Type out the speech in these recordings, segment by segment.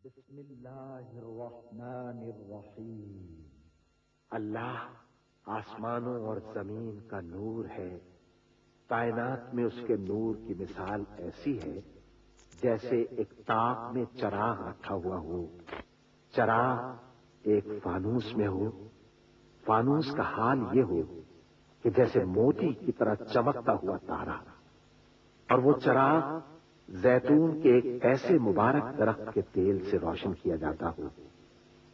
بسم اللہ الرحمن الرحیم۔ اللہ آسمانوں اور زمین کا نور ہے، کائنات میں اس کے نور کی مثال ایسی ہے جیسے ایک تاق میں چراغ رکھا ہوا ہو، چراغ ایک فانوس میں ہو، فانوس کا حال یہ ہو کہ جیسے موتی کی طرح چمکتا ہوا تارا، اور وہ چراغ زیتون کے ایک ایسے مبارک درخت کے تیل سے روشن کیا جاتا ہو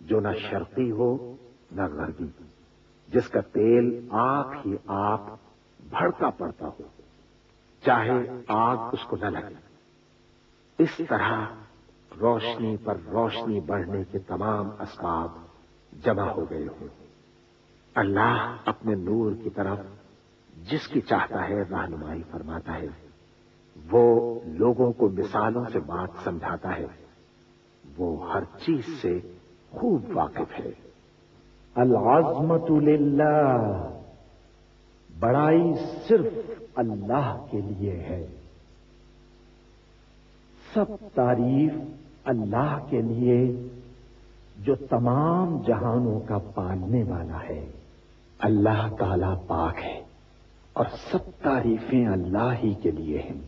جو نہ شرقی ہو نہ غربی، جس کا تیل آپ ہی آپ بھڑکا پڑتا ہو، چاہے آگ اس کو نہ لگے۔ اس طرح روشنی پر روشنی بڑھنے کے تمام اسباب جمع ہو گئے ہوں۔ اللہ اپنے نور کی طرف جس کی چاہتا ہے رہنمائی فرماتا ہے، وہ لوگوں کو مثالوں سے بات سمجھاتا ہے، وہ ہر چیز سے خوب واقف ہے۔ العظمت للہ، بڑائی صرف اللہ کے لیے ہے، سب تعریف اللہ کے لیے جو تمام جہانوں کا پالنے والا ہے۔ اللہ تعالی پاک ہے اور سب تعریفیں اللہ ہی کے لیے ہیں،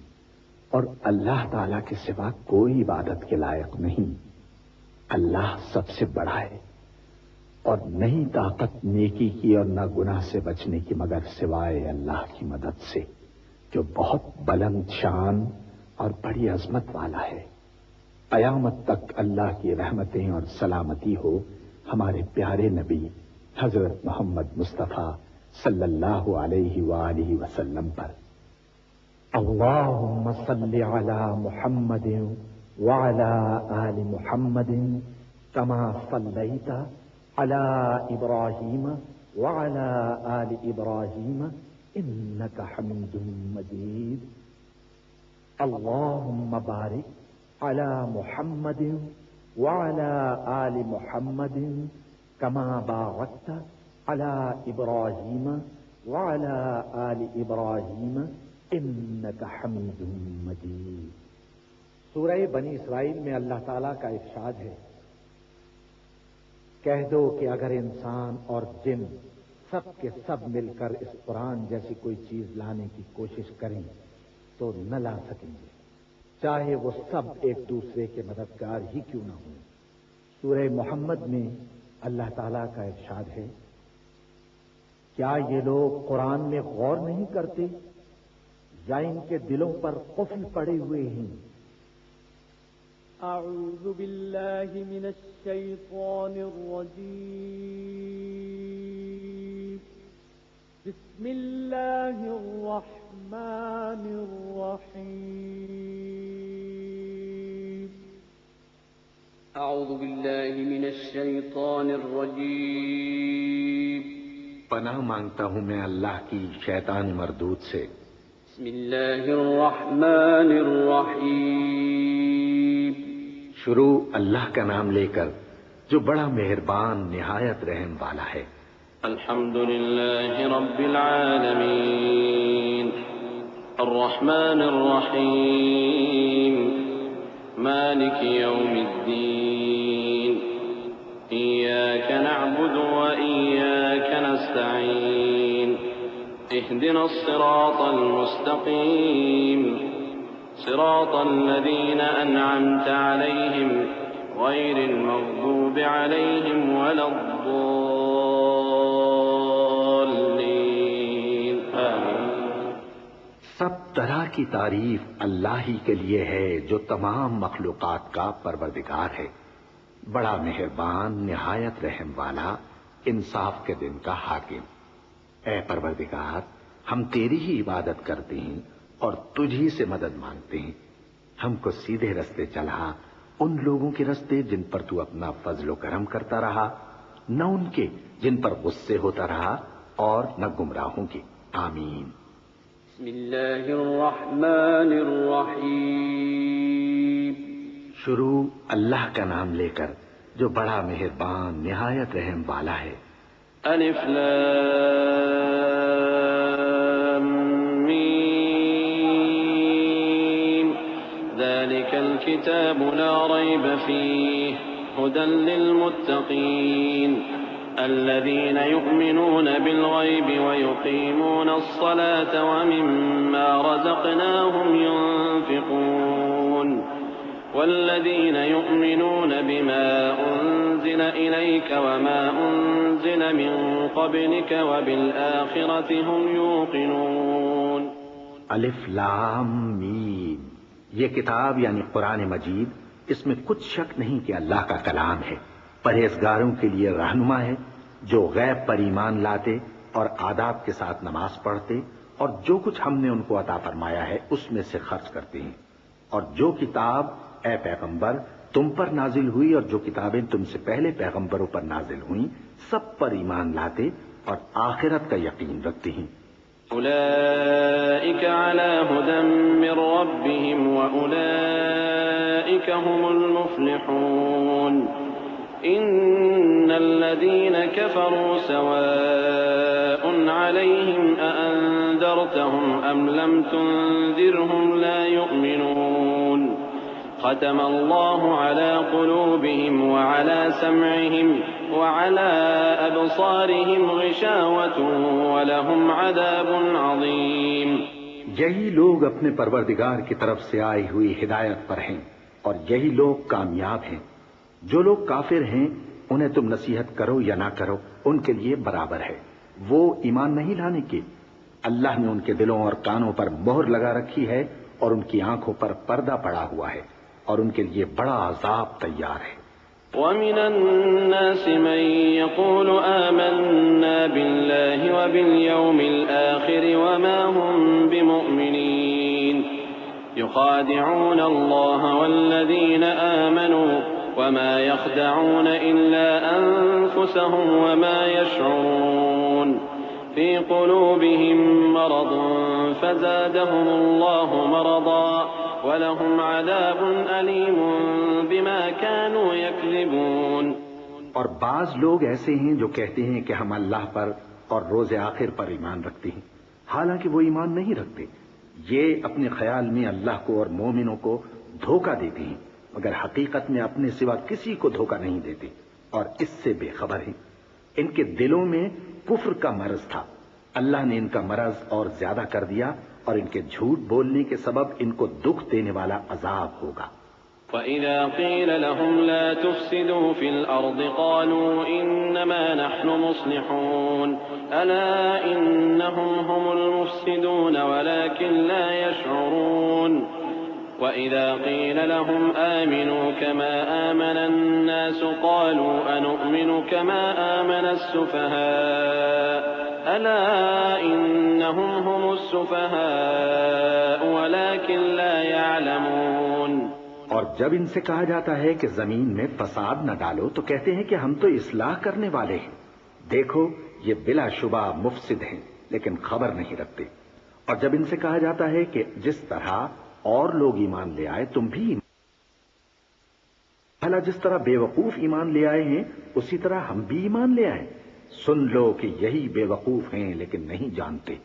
اور اللہ تعالی کے سوا کوئی عبادت کے لائق نہیں۔ اللہ سب سے بڑا ہے اور نہیں طاقت نیکی کی اور نہ گناہ سے بچنے کی مگر سوائے اللہ کی مدد سے، جو بہت بلند شان اور بڑی عظمت والا ہے۔ قیامت تک اللہ کی رحمتیں اور سلامتی ہو ہمارے پیارے نبی حضرت محمد مصطفیٰ صلی اللہ علیہ وآلہ وسلم پر۔ اللہم صل علی محمد وعلی آل محمد کما صلیت علی ابراہیم وعلی آل ابراہیم انک حمید مجید۔ اللہم بارک علی محمد وعلی آل محمد کما بارکت علی ابراہیم وعلی آل ابراہیم انک حمید مجید۔ سورہ بنی اسرائیل میں اللہ تعالیٰ کا ارشاد ہے، کہہ دو کہ اگر انسان اور جن سب کے سب مل کر اس قرآن جیسی کوئی چیز لانے کی کوشش کریں تو نہ لا سکیں گے، چاہے وہ سب ایک دوسرے کے مددگار ہی کیوں نہ ہوں۔ سورہ محمد میں اللہ تعالیٰ کا ارشاد ہے، کیا یہ لوگ قرآن میں غور نہیں کرتے یا ان کے دلوں پر قفل پڑے ہوئے ہیں؟ اعوذ باللہ من الشیطان الرجیم، بسم اللہ الرحمن الرحیم۔ اعوذ باللہ من الشیطان الرجیم، پناہ مانگتا ہوں میں اللہ کی شیطان مردود سے۔ بسم اللہ الرحمن الرحیم، شروع اللہ کا نام لے کر جو بڑا مہربان نہایت رحم والا ہے۔ الحمد للہ رب العالمین، الرحمن الرحیم، مالک یوم الدین، ایاک نعبد و ایاک نستعین، اهدنا الصراط المستقیم، صراط الذين أنعمت عليهم غير المغضوب عليهم ولا الضالين آمين۔ سب طرح کی تعریف اللہ ہی کے لیے ہے جو تمام مخلوقات کا پروردگار ہے، بڑا مہربان نہایت رحم والا، انصاف کے دن کا حاکم۔ اے پروردگار، ہم تیری ہی عبادت کرتے ہیں اور تجھ ہی سے مدد مانگتے ہیں، ہم کو سیدھے رستے چلا، ان لوگوں کے رستے جن پر تو اپنا فضل و کرم کرتا رہا، نہ ان کے جن پر غصے ہوتا رہا، اور نہ گمراہوں کے۔ آمین۔ بسم اللہ الرحمن الرحیم، شروع اللہ کا نام لے کر جو بڑا مہربان نہایت رحم والا ہے۔ الف لام میم، ذلك الكتاب لا ريب فيه هدى للمتقين الذين يؤمنون بالغيب ويقيمون الصلاة ومما رزقناهم ينفقون والذين يؤمنون بما أنزل إليك وما أنزل من قبلك وبالآخرة هم يوقنون. الف لام میم، یہ کتاب یعنی قرآن مجید، اس میں کچھ شک نہیں کہ اللہ کا کلام ہے، پرہیزگاروں کے لیے رہنما ہے جو غیب پر ایمان لاتے اور آداب کے ساتھ نماز پڑھتے اور جو کچھ ہم نے ان کو عطا فرمایا ہے اس میں سے خرچ کرتے ہیں، اور جو کتاب اے پیغمبر تم پر نازل ہوئی اور جو کتابیں تم سے پہلے پیغمبروں پر نازل ہوئیں سب پر ایمان لاتے اور آخرت کا یقین رکھتے ہیں۔ أولئك على هدى من ربهم وأولئك هم المفلحون. إن الذين كفروا سواء عليهم أأنذرتهم أم لم تنذرهم لا يؤمنون. ختم الله على قلوبهم وعلى سمعهم وعلى أبصارهم غشاوة ولهم عذاب عظيم. یہی لوگ اپنے پروردگار کی طرف سے آئی ہوئی ہدایت پر ہیں اور یہی لوگ کامیاب ہیں۔ جو لوگ کافر ہیں انہیں تم نصیحت کرو یا نہ کرو ان کے لیے برابر ہے، وہ ایمان نہیں لانے کے۔ اللہ نے ان کے دلوں اور کانوں پر مہر لگا رکھی ہے اور ان کی آنکھوں پر پردہ پڑا ہوا ہے اور ان کے لیے بڑا عذاب تیار ہے۔ ومن الناس من يقول آمنا بالله وباليوم الآخر وما هم بمؤمنين يخادعون الله والذين آمنوا وما يخدعون إلا أنفسهم وما يشعرون. في قلوبهم مرض فزادهم الله مرضا وَلَهُمْ عَذَابٌ أَلِيمٌ بِمَا كَانُوا يَكْذِبُونَ. اور بعض لوگ ایسے ہیں جو کہتے ہیں کہ ہم اللہ پر اور روز آخر پر ایمان رکھتے ہیں، حالانکہ وہ ایمان نہیں رکھتے۔ یہ اپنے خیال میں اللہ کو اور مومنوں کو دھوکہ دیتے ہیں، مگر حقیقت میں اپنے سوا کسی کو دھوکہ نہیں دیتے اور اس سے بے خبر ہیں۔ ان کے دلوں میں کفر کا مرض تھا، اللہ نے ان کا مرض اور زیادہ کر دیا اور ان کے جھوٹ بولنے کے سبب ان کو دکھ دینے والا عذاب ہوگا۔ وَإِذَا قِيلَ لَهُمْ لَا تُفْسِدُوا فِي الْأَرْضِ قَالُوا إِنَّمَا نَحْنُ مُصْلِحُونَ أَلَا إِنَّهُمْ هُمُ الْمُفْسِدُونَ وَلَكِنْ لَا يَشْعُرُونَ. وَإِذَا قِيلَ لَهُمْ آمِنُوا كَمَا آمَنَ النَّاسُ قَالُوا أَنُؤْمِنُ كَمَا آمَنَ السُّفَهَاءُ أَلَا إِنَّهُمْ هُمُ السُّفَهَاءُ وَلَكِنْ لَا يَعْلَمُونَ. اور جب ان سے کہا جاتا ہے کہ زمین میں فساد نہ ڈالو تو کہتے ہیں کہ ہم تو اصلاح کرنے والے ہیں، دیکھو یہ بلا شبہ مفسد ہیں لیکن خبر نہیں رکھتے۔ اور جب ان سے کہا جاتا ہے کہ جس طرح اور لوگ ایمان لے آئے تم بھی بھلا جس طرح بے وقوف ایمان لے آئے ہیں اسی طرح ہم بھی ایمان لے آئے، سن لو کہ یہی بے وقوف ہیں لیکن نہیں جانتے۔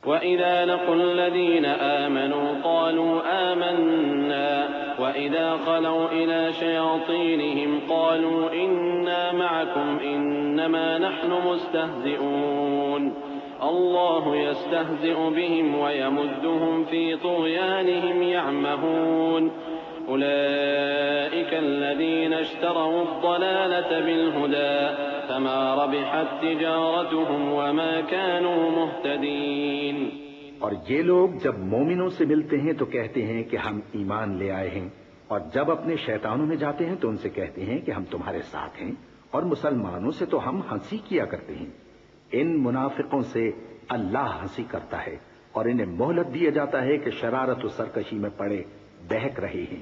وَإِذَا لَقُوا الَّذِينَ آمَنُوا قَالُوا آمَنَّا وَإِذَا خَلَوْا إِلَى شَيَاطِينِهِمْ قَالُوا إِنَّا مَعَكُمْ إِنَّمَا نَحْنُ مُسْتَهْزِئُونَ. اللَّهُ يَسْتَهْزِئُ بِهِمْ وَيَمُدُّهُمْ فِي طُغْيَانِهِمْ يَعْمَهُونَ. أُولَئِكَ الَّذِينَ اشْتَرَوُا الضَّلَالَةَ بِالْهُدَى فَمَا رَبِحَتْ تِجَارَتُهُمْ وَمَا كَانُوا مُهْتَدِينَ. اور یہ لوگ جب مومنوں سے ملتے ہیں تو کہتے ہیں کہ ہم ایمان لے آئے ہیں، اور جب اپنے شیطانوں میں جاتے ہیں تو ان سے کہتے ہیں کہ ہم تمہارے ساتھ ہیں، اور مسلمانوں سے تو ہم ہنسی کیا کرتے ہیں۔ ان منافقوں سے اللہ ہنسی کرتا ہے اور انہیں مہلت دیا جاتا ہے کہ شرارت و سرکشی میں پڑے بہک رہے ہیں۔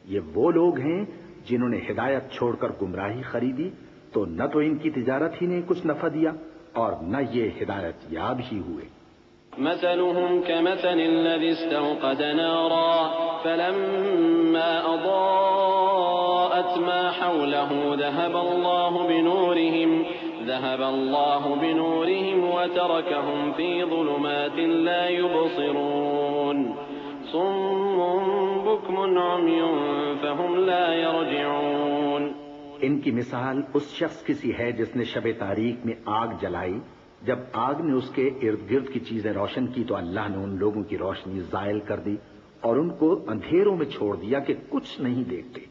یہ وہ لوگ ہیں جنہوں نے ہدایت چھوڑ کر گمراہی خریدی، تو نہ تو ان کی تجارت ہی نے کچھ نفع دیا اور نہ یہ ہدایت یاب ہی ہوئے۔ مثلهم كمثل الذي استوقد نارا فلما أضاءت ما حوله ذهب الله بنورهم وتركهم في ظلمات لا يبصرون. صم بكم بكم عمي فهم لا يرجعون. ان کی مثال اس شخص کی سی ہے جس نے شب تاریک میں آگ جلائی، جب آگ نے اس کے ارد گرد کی چیزیں روشن کی تو اللہ نے ان لوگوں کی روشنی زائل کر دی اور ان کو اندھیروں میں چھوڑ دیا کہ کچھ نہیں دیکھتے.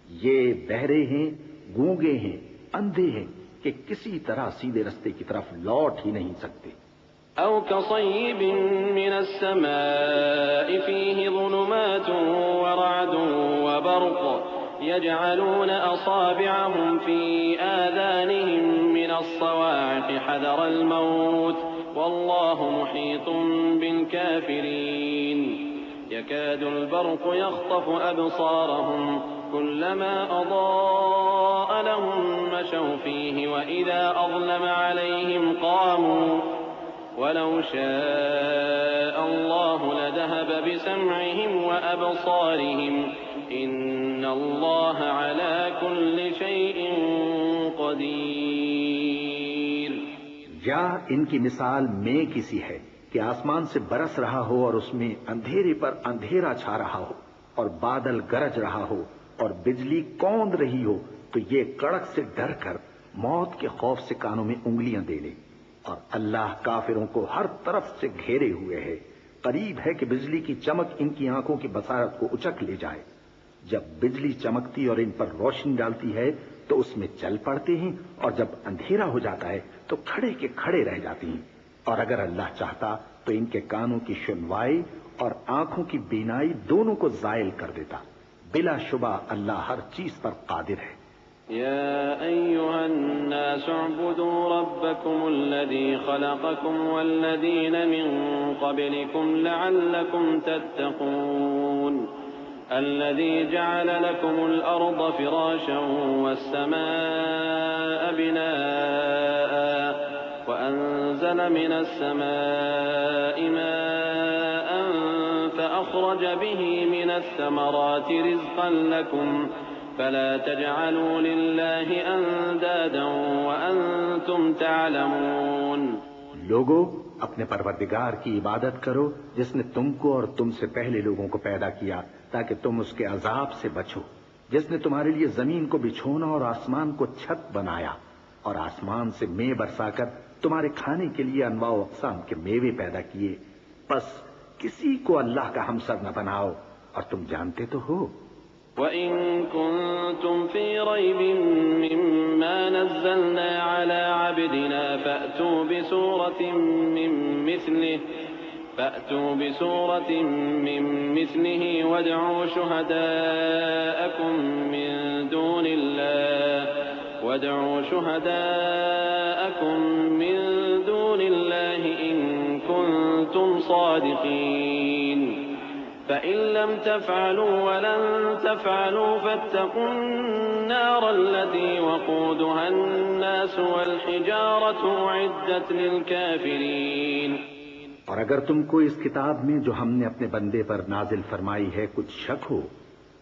یہ بہرے ہیں، گونگے ہیں، اندھے ہیں کہ کسی طرح سیدھے رستے کی طرف لوٹ ہی نہیں سکتے. أو كصيب من السماء فيه ظلمات ورعد وبرق يجعلون أصابعهم في آذانهم من الصواعق حذر الموت والله محيط بالكافرين. يكاد البرق يخطف أبصارهم كلما أضاء لهم مشوا فيه وإذا أظلم عليهم قاموا ولو شاء الله لذهب بسمعهم وأبصارهم إن الله على كل شيء قدير. یا ان کی مثال میں کسی ہے کہ آسمان سے برس رہا ہو اور اس میں اندھیرے پر اندھیرا چھا رہا ہو اور بادل گرج رہا ہو اور بجلی کوند رہی ہو تو یہ کڑک سے ڈر کر موت کے خوف سے کانوں میں انگلیاں دے لے. اور اللہ کافروں کو ہر طرف سے گھیرے ہوئے ہے. قریب ہے کہ بجلی کی چمک ان کی آنکھوں کی بصارت کو اچک لے جائے. جب بجلی چمکتی اور ان پر روشنی ڈالتی ہے تو اس میں چل پڑتے ہیں اور جب اندھیرا ہو جاتا ہے تو کھڑے کے کھڑے رہ جاتے ہیں. اور اگر اللہ چاہتا تو ان کے کانوں کی سنوائی اور آنکھوں کی بینائی دونوں کو زائل کر دیتا. بلا شبہ اللہ ہر چیز پر قادر ہے. يا أيها الناس اعبدوا ربكم الذي خلقكم والذين من قبلكم لعلكم تتقون. الذي جعل لكم الأرض فراشا والسماء بناء وأنزل من السماء ماء فأخرج به من الثمرات رزقا لكم فلا تجعلوا لله أندادا وأنتم تعلمون. لوگو اپنے پروردگار کی عبادت کرو جس نے تم کو اور تم سے پہلے لوگوں کو پیدا کیا تاکہ تم اس کے عذاب سے بچو، جس نے تمہارے لیے زمین کو بچھونا اور آسمان کو چھت بنایا اور آسمان سے مے برسا کر تمہارے کھانے کے لیے انواع و اقسام کے میوے پیدا کیے. بس کسی کو اللہ کا ہمسر نہ بناؤ اور تم جانتے تو ہو. وَإِن كُنتُمْ فِي رَيْبٍ مِّمَّا نَزَّلْنَا عَلَىٰ عَبْدِنَا فَأْتُوا بِسُورَةٍ مِّن مِّثْلِهِ وَادْعُوا شُهَدَاءَكُم مِّن دُونِ اللَّهِ إِن كُنتُمْ صَادِقِينَ. فإن لم تفعلوا ولن تفعلوا فاتقوا النار التي وقودها الناس والحجارة أعدت للكافرين. اور اگر تم کو اس کتاب میں جو ہم نے اپنے بندے پر نازل فرمائی ہے کچھ شک ہو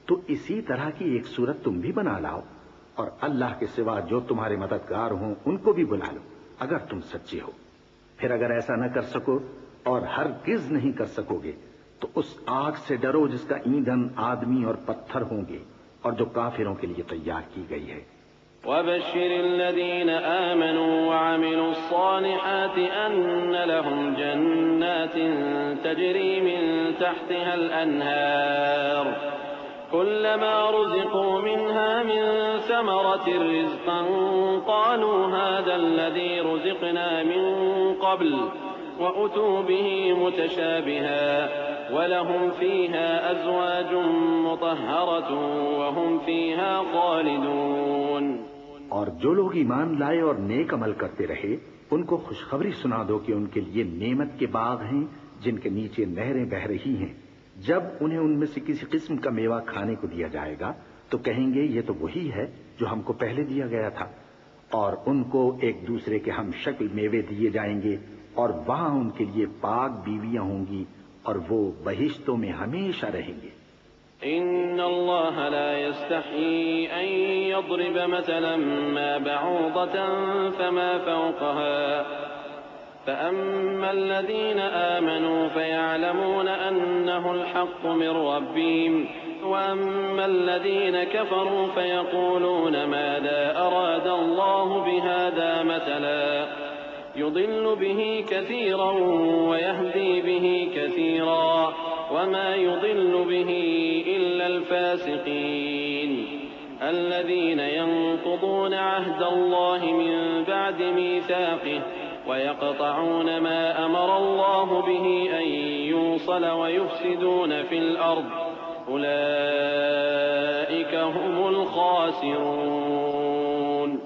تو اسی طرح کی ایک صورت تم بھی بنا لاؤ اور اللہ کے سوا جو تمہارے مددگار ہوں ان کو بھی بلا لو اگر تم سچے ہو. پھر اگر ایسا نہ کر سکو اور ہرگز نہیں کر سکو گے تو اس آگ سے ڈرو جس کا ایندھن آدمی اور پتھر ہوں گے اور جو کافروں کے لیے تیار کی گئی ہے. وَبَشِّرِ الَّذِينَ آمَنُوا وَعَمِلُوا الصَّالِحَاتِ أَنَّ لَهُمْ جَنَّاتٍ تَجْرِي مِن تَحْتِهَا الْأَنْهَارُ كُلَّمَا رُزِقُوا مِنْهَا مِن ثَمَرَةٍ رِّزْقًا قَالُوا هَٰذَا الَّذِي رُزِقْنَا مِن قَبْلُ وَأُتُوا بِهِ مُتَشَابِهًا وَلَهُمْ فِيهَا أَزْوَاجٌ مُطَهَّرَةٌ وَهُمْ فِيهَا خَالِدُونَ. اور جو لوگ ایمان لائے اور نیک عمل کرتے رہے ان کو خوشخبری سنا دو کہ ان کے لیے نعمت کے باغ ہیں جن کے نیچے نہریں بہ رہی ہیں. جب انہیں ان میں سے کسی قسم کا میوہ کھانے کو دیا جائے گا تو کہیں گے یہ تو وہی ہے جو ہم کو پہلے دیا گیا تھا. اور ان کو ایک دوسرے کے ہم شکل میوے دیے جائیں گے اور وہاں ان کے لیے پاک بیویاں ہوں گی اور وہ بہشتوں میں ہمیشہ رہیں گے. إن الله لا يستحيي أن يضرب مثلا ما بعوضة فما فوقها فأما الذين آمنوا فيعلمون أنه الحق من ربهم وأما الذين كفروا فيقولون ماذا أراد الله بهذا مثلا يضل به كثيرا ويهدي به كثيرا وما يضل به إلا الفاسقين الذين ينقضون عهد الله من بعد ميثاقه ويقطعون ما أمر الله به أن يوصل ويفسدون في الأرض أولئك هم الخاسرون۔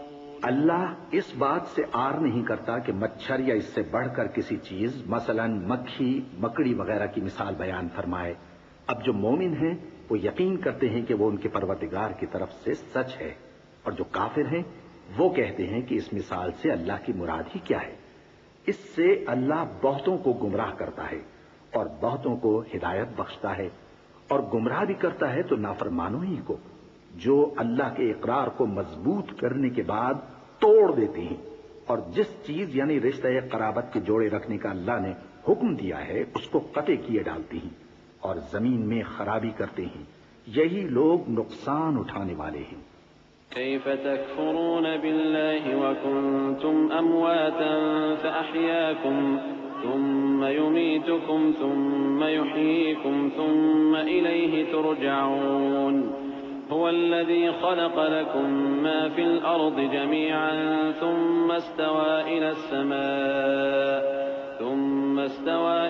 اللہ اس بات سے آر نہیں کرتا کہ مچھر یا اس سے بڑھ کر کسی چیز مثلا مکھی مکڑی وغیرہ کی مثال بیان فرمائے۔ اب جو مومن ہیں وہ یقین کرتے ہیں کہ وہ ان کے پروردگار کی طرف سے سچ ہے، اور جو کافر ہیں وہ کہتے ہیں کہ اس مثال سے اللہ کی مراد ہی کیا ہے۔ اس سے اللہ بہتوں کو گمراہ کرتا ہے اور بہتوں کو ہدایت بخشتا ہے، اور گمراہ بھی کرتا ہے تو نافرمانوں ہی کو، جو اللہ کے اقرار کو مضبوط کرنے کے بعد توڑ دیتے ہیں، اور جس چیز یعنی رشتہ قرابت کے جوڑے رکھنے کا اللہ نے حکم دیا ہے اس کو قطع کیے ڈالتے ہیں اور زمین میں خرابی کرتے ہیں۔ یہی لوگ نقصان اٹھانے والے ہیں۔ كيف تكفرون بالله وكنتم أمواتا فأحياكم ثم يميتكم ثم يحييكم ثم إليه ترجعون هو الذي خلق لكم ما في الأرض جميعا ثم استوى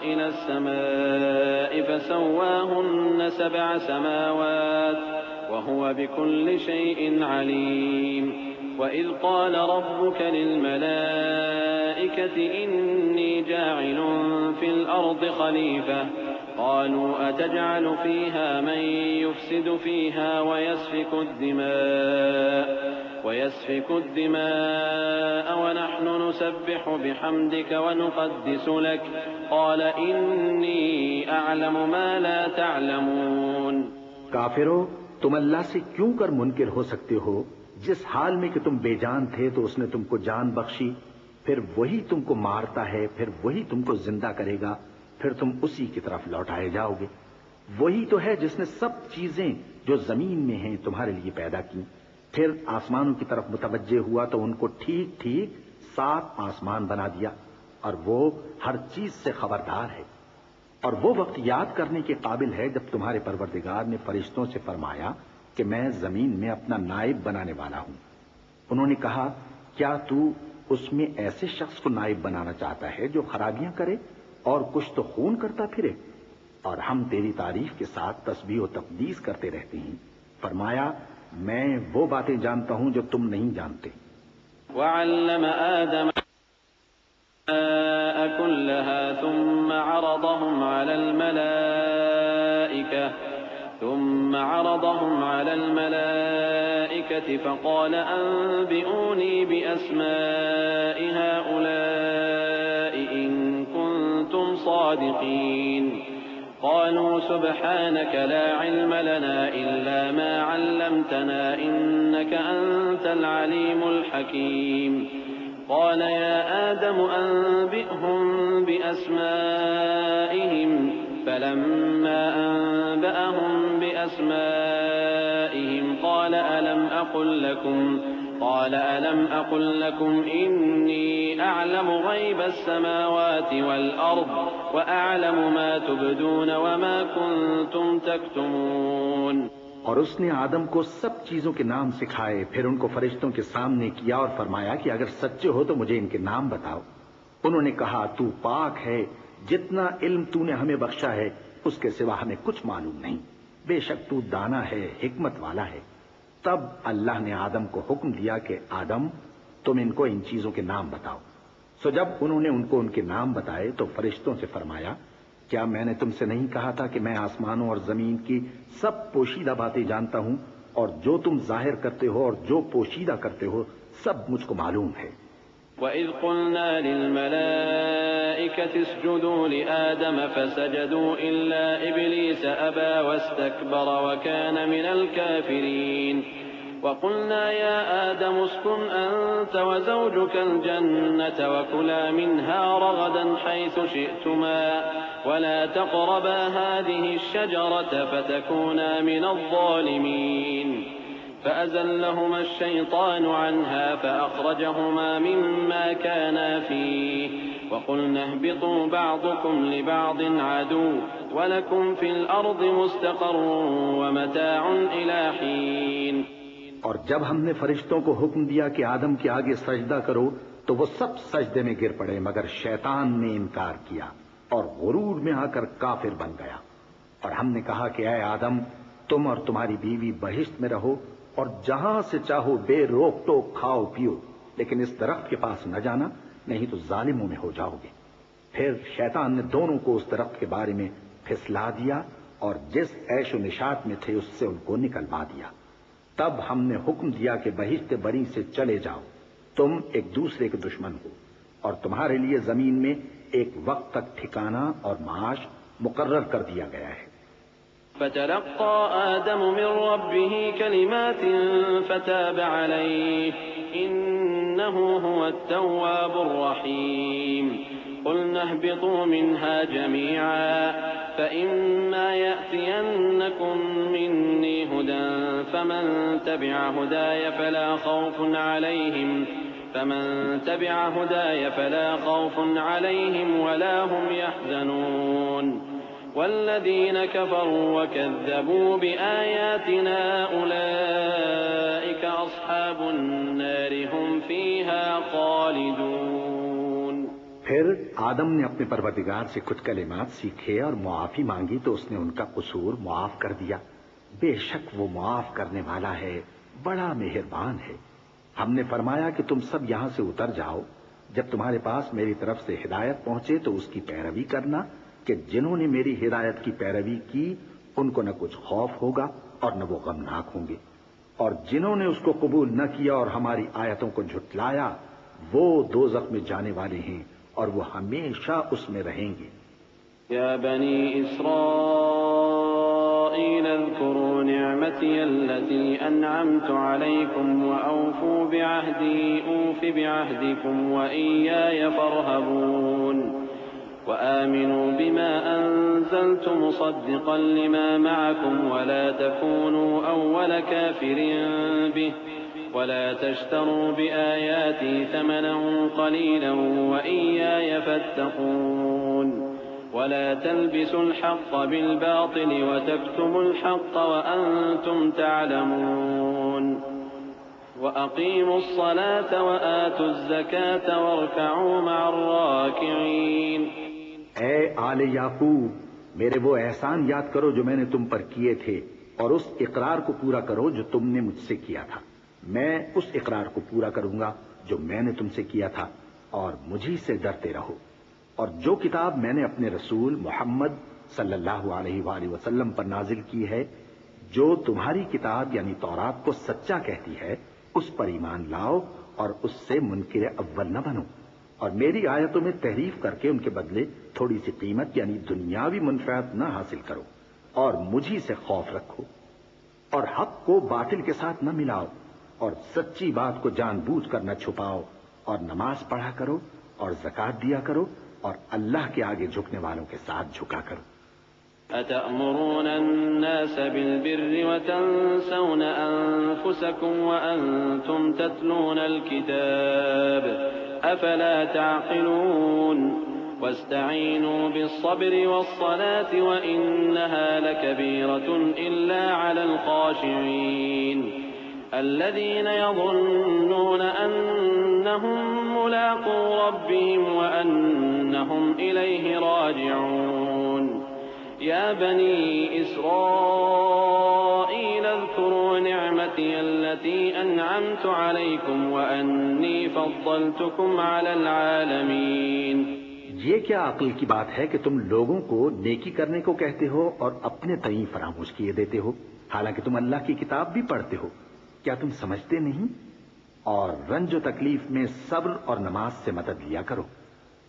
إلى السماء فسواهن 7 سماوات وهو بكل شيء عليم وإذ قال ربك للملائكة إني جاعل في الأرض خليفة قالوا أتجعل فيها من يفسد فيها ويسفك الدماء ونحن نسبح بحمدك ونقدس لك قال إني أعلم ما لا تعلمون۔ کافرو، تم اللہ سے کیوں کر منکر ہو سکتے ہو؟ جس حال میں کہ تم بے جان تھے تو اس نے تم کو جان بخشی، پھر وہی تم کو مارتا ہے، پھر وہی تم کو زندہ کرے گا، پھر تم اسی کی طرف لوٹائے جاؤ گے۔ وہی تو ہے جس نے سب چیزیں جو زمین میں ہیں تمہارے لیے پیدا کی، پھر آسمانوں کی طرف متوجہ ہوا تو ان کو ٹھیک ٹھیک 7 آسمان بنا دیا، اور وہ ہر چیز سے خبردار ہے۔ اور وہ وقت یاد کرنے کے قابل ہے جب تمہارے پروردگار نے فرشتوں سے فرمایا کہ میں زمین میں اپنا نائب بنانے والا ہوں۔ انہوں نے کہا کیا تو اس میں ایسے شخص کو نائب بنانا چاہتا ہے جو خرابیاں کرے اور کچھ تو خون کرتا پھرے؟ اور ہم تیری تعریف کے ساتھ تسبیح و تقدیس کرتے رہتے ہیں۔ فرمایا میں وہ باتیں جانتا ہوں جو تم نہیں جانتے۔ وعلم آدم كلها ثم عرضهم على الملائكة فقال أنبئوني بأسماء هؤلاء إن كنتم صادقين قالوا سبحانك لا علم لنا إلا ما علمتنا إنك أنت العليم الحكيم قال يا آدم أنبئهم بأسمائهم فلما أنبأهم بأسمائهم قال ألم أقل لكم إني أعلم غيب السماوات والأرض وأعلم ما تبدون وما كنتم تكتمون۔ اور اس نے آدم کو سب چیزوں کے نام سکھائے، پھر ان کو فرشتوں کے سامنے کیا اور فرمایا کہ اگر سچے ہو تو مجھے ان کے نام بتاؤ۔ انہوں نے کہا تو پاک ہے، جتنا علم تو نے ہمیں بخشا ہے اس کے سوا ہمیں کچھ معلوم نہیں، بے شک تو دانا ہے، حکمت والا ہے۔ تب اللہ نے آدم کو حکم دیا کہ آدم تم ان کو ان چیزوں کے نام بتاؤ۔ سو جب انہوں نے ان کو ان کے نام بتائے تو فرشتوں سے فرمایا کیا میں نے تم سے نہیں کہا تھا کہ میں آسمانوں اور زمین کی سب پوشیدہ باتیں جانتا ہوں، اور جو تم ظاہر کرتے ہو اور جو پوشیدہ کرتے ہو سب مجھ کو معلوم ہے۔ وَإِذْ قُلْنَا لِلْمَلَائِكَةِ اسْجُدُوا لِآدَمَ فَسَجَدُوا إِلَّا إِبْلِيسَ أَبَى وَاسْتَكْبَرَ وَكَانَ مِنَ الْكَافِرِينَ وقلنا يا آدم اسكن أنت وزوجك الجنة وكلا منها رغدا حيث شئتما ولا تقربا هذه الشجرة فتكونا من الظالمين فأزلهما الشيطان عنها فأخرجهما مما كانا فيه وقلنا اهبطوا بعضكم لبعض عدو ولكم في الأرض مستقر ومتاع إلى حين۔ اور جب ہم نے فرشتوں کو حکم دیا کہ آدم کے آگے سجدہ کرو تو وہ سب سجدے میں گر پڑے مگر شیطان نے انکار کیا اور غرور میں آ کر کافر بن گیا۔ اور ہم نے کہا کہ اے آدم تم اور تمہاری بیوی بہشت میں رہو اور جہاں سے چاہو بے روک ٹوک کھاؤ پیو، لیکن اس درخت کے پاس نہ جانا نہیں تو ظالموں میں ہو جاؤ گے۔ پھر شیطان نے دونوں کو اس درخت کے بارے میں پھسلا دیا اور جس عیش و نشاط میں تھے اس سے ان کو نکلوا دیا۔ تب ہم نے حکم دیا کہ بہشت بری سے چلے جاؤ، تم ایک دوسرے کے دشمن ہو، اور تمہارے لیے زمین میں ایک وقت تک ٹھکانہ اور معاش مقرر کر دیا گیا ہے۔ فتلقى آدم من ربه كلمات فتاب عليه إنه هو التواب الرحيم قلنا اهبطوا منها جميعا فإما يأتينكم مني هدى فمن تبع هداي فلا خوف عليهم ولا هم يحزنون والذين كفروا وكذبوا بآياتنا أولئك أصحاب النار هم فيها خالدون۔ پھر آدم نے اپنے پروردگار سے کچھ کلمات سیکھے اور معافی مانگی تو اس نے ان کا قصور معاف کر دیا۔ بے شک وہ معاف کرنے والا ہے، بڑا مہربان ہے۔ ہم نے فرمایا کہ تم سب یہاں سے اتر جاؤ، جب تمہارے پاس میری طرف سے ہدایت پہنچے تو اس کی پیروی کرنا کہ جنہوں نے میری ہدایت کی پیروی کی ان کو نہ کچھ خوف ہوگا اور نہ وہ غمناک ہوں گے، اور جنہوں نے اس کو قبول نہ کیا اور ہماری آیتوں کو جھٹلایا وہ دوزخ میں جانے والے ہیں اور وہ ہمیشہ اس میں رہیں گے۔ یا بنی اسرائیل اذکروا نعمتی التي انعمت علیکم واوفوا بعہدی اوف بعہدکم وإیای فارہبون وآمنوا بما أنزلت مصدقا لما معكم ولا تكونوا أول كافر به ولا تشتروا بآياتي ثمنا قليلا وإياي فاتقون ولا تلبسوا الحق بالباطل وتكتموا الحق وأنتم تعلمون وأقيموا الصلاة وآتوا الزكاة واركعوا مع الراكعين۔ اے آل یعقوب، میرے وہ احسان یاد کرو جو میں نے تم پر کیے تھے اور اس اقرار کو پورا کرو جو تم نے مجھ سے کیا تھا۔ میں اس اقرار کو پورا کروں گا جو میں نے تم سے کیا تھا، اور مجھی سے ڈرتے رہو۔ اور جو کتاب میں نے اپنے رسول محمد صلی اللہ علیہ وآلہ وسلم پر نازل کی ہے، جو تمہاری کتاب یعنی تورات کو سچا کہتی ہے، اس پر ایمان لاؤ اور اس سے منکر اول نہ بنو، اور میری آیتوں میں تحریف کر کے ان کے بدلے تھوڑی سی قیمت یعنی دنیاوی منفعت نہ حاصل کرو، اور مجھی سے خوف رکھو، اور حق کو باطل کے ساتھ نہ ملاؤ، اور سچی بات کو جان بوجھ کر نہ چھپاؤ، اور نماز پڑھا کرو اور زکوٰۃ دیا کرو، اور اللہ کے آگے جھکنے والوں کے ساتھ جھکا کرو۔ أتأمرون الناس بالبر وتنسون أنفسكم وأنتم تتلون الكتاب أفلا تعقلون واستعينوا بالصبر والصلاة وإنها لكبيرة إلا على الخاشعين الذين يظنون أنهم ملاقو ربهم وأنهم إليه راجعون يا بني إسرائيل اذكروا نعمتي التي أنعمت عليكم وأني فضلتكم على العالمين۔ یہ کیا عقل کی بات ہے کہ تم لوگوں کو نیکی کرنے کو کہتے ہو اور اپنے تئیں فراموش کیے دیتے ہو، حالانکہ تم اللہ کی کتاب بھی پڑھتے ہو؟ کیا تم سمجھتے نہیں؟ اور رنج و تکلیف میں صبر اور نماز سے مدد لیا کرو،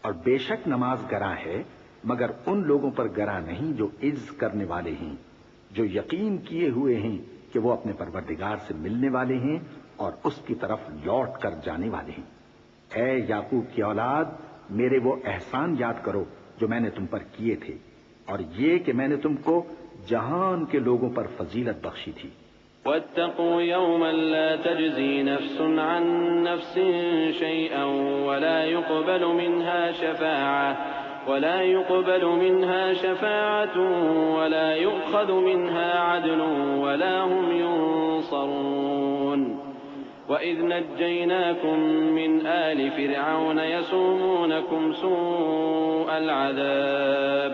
اور بے شک نماز گراں ہے مگر ان لوگوں پر گراں نہیں جو عجز کرنے والے ہیں، جو یقین کیے ہوئے ہیں کہ وہ اپنے پروردگار سے ملنے والے ہیں اور اس کی طرف لوٹ کر جانے والے ہیں۔ اے یعقوب کی اولاد، میرے وہ احسان یاد کرو جو میں نے تم پر کیے تھے، اور یہ کہ میں نے تم کو جہان کے لوگوں پر فضیلت بخشی تھی۔ واتقوا يوما لا تجزي نفس عن نفس شيئا ولا يقبل منها شفاعة ولا يؤخذ منها عدل ولا هم ينصرون وإذ نجيناكم من آل فرعون يسومونكم سوء العذاب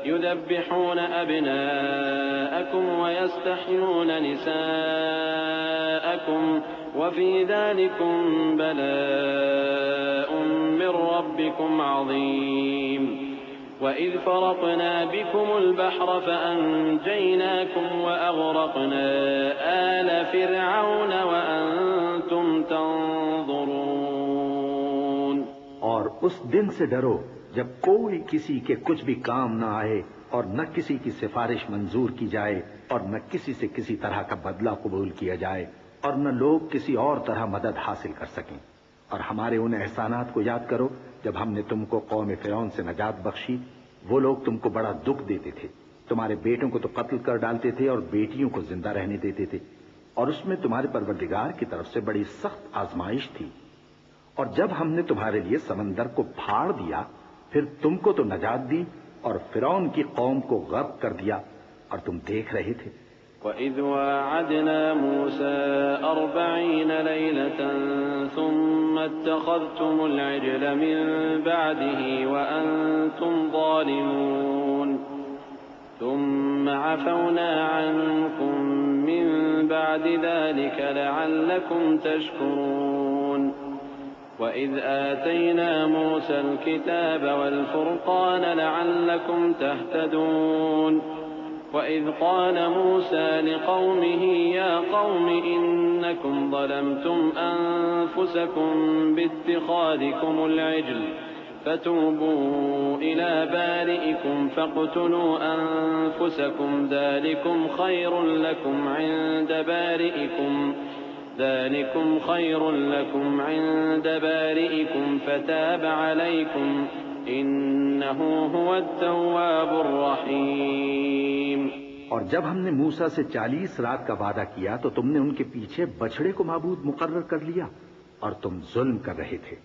يذبحون أبناءكم ويستحيون نساءكم وفي ذلكم بلاء من ربكم عظيم وإذ فرقنا بكم البحر فأنجيناكم وأغرقنا آل فرعون وأنتم تنظرون۔ اور اس دن سے ڈرو جب کوئی کسی کے کچھ بھی کام نہ آئے اور نہ کسی کی سفارش منظور کی جائے اور نہ کسی سے کسی طرح کا بدلہ قبول کیا جائے اور نہ لوگ کسی اور طرح مدد حاصل کر سکیں۔ اور ہمارے ان احسانات کو یاد کرو جب ہم نے تم کو قوم فرعون سے نجات بخشی۔ وہ لوگ تم کو بڑا دکھ دیتے تھے، تمہارے بیٹوں کو تو قتل کر ڈالتے تھے اور بیٹیوں کو زندہ رہنے دیتے تھے، اور اس میں تمہارے پروردگار کی طرف سے بڑی سخت آزمائش تھی۔ اور جب ہم نے تمہارے لیے سمندر کو پھاڑ دیا، پھر تم کو تو نجات دی اور فرعون کی قوم کو غرق کر دیا، اور تم دیکھ رہے تھے۔ وَإِذْ وَاعَدْنَا مُوسَىٰ 40 لَيْلَةً ثُمَّ اتَّخَذْتُمُ الْعِجْلَ مِن بَعْدِهِ وَأَنتُمْ ظَالِمُونَ ثُمَّ عَفَوْنَا عَنكُم مِّن بَعْدِ ذَلِكَ لَعَلَّكُمْ تَشْكُرُونَ وَإِذْ آتَيْنَا مُوسَى الْكِتَابَ وَالْفُرْقَانَ لَعَلَّكُمْ تَهْتَدُونَ وَإِذْ قَالَ مُوسَى لِقَوْمِهِ يَا قَوْمِ إِنَّكُمْ ظَلَمْتُمْ أَنفُسَكُمْ بِاتِّخَاذِكُمُ الْعِجْلَ فَتُوبُوا إِلَى بَارِئِكُمْ فَاقْتُلُوا أَنفُسَكُمْ ذَلِكُمْ خَيْرٌ لَكُمْ عِندَ بَارِئِكُمْ فَتَابَ عَلَيْكُمْ إِنَّهُ هُوَ التَّوَّابُ الرَّحِيمُ۔ اور جب ہم نے موسیٰ سے 40 رات کا وعدہ کیا تو تم نے ان کے پیچھے بچڑے کو معبود مقرر کر لیا اور تم ظلم کر رہے تھے۔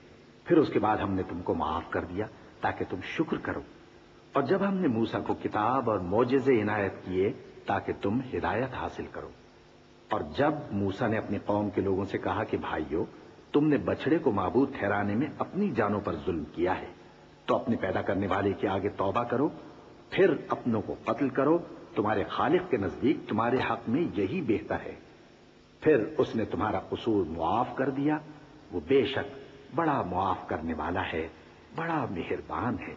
پھر اس کے بعد ہم نے تم کو معاف کر دیا تاکہ تم شکر کرو۔ اور جب ہم نے موسیٰ کو کتاب اور معجزے عنایت کیے تاکہ تم ہدایت حاصل کرو۔ اور جب موسیٰ نے اپنی قوم کے لوگوں سے کہا کہ بھائیو، تم نے بچڑے کو معبود ٹھہرانے میں اپنی جانوں پر ظلم کیا ہے، تو اپنے پیدا کرنے والے کے آگے توبہ کرو، پھر اپنوں کو قتل کرو، تمہارے خالق کے نزدیک تمہارے حق میں یہی بہتر ہے۔ پھر اس نے تمہارا قصور معاف کر دیا، وہ بے شک بڑا معاف کرنے والا ہے، بڑا مہربان ہے۔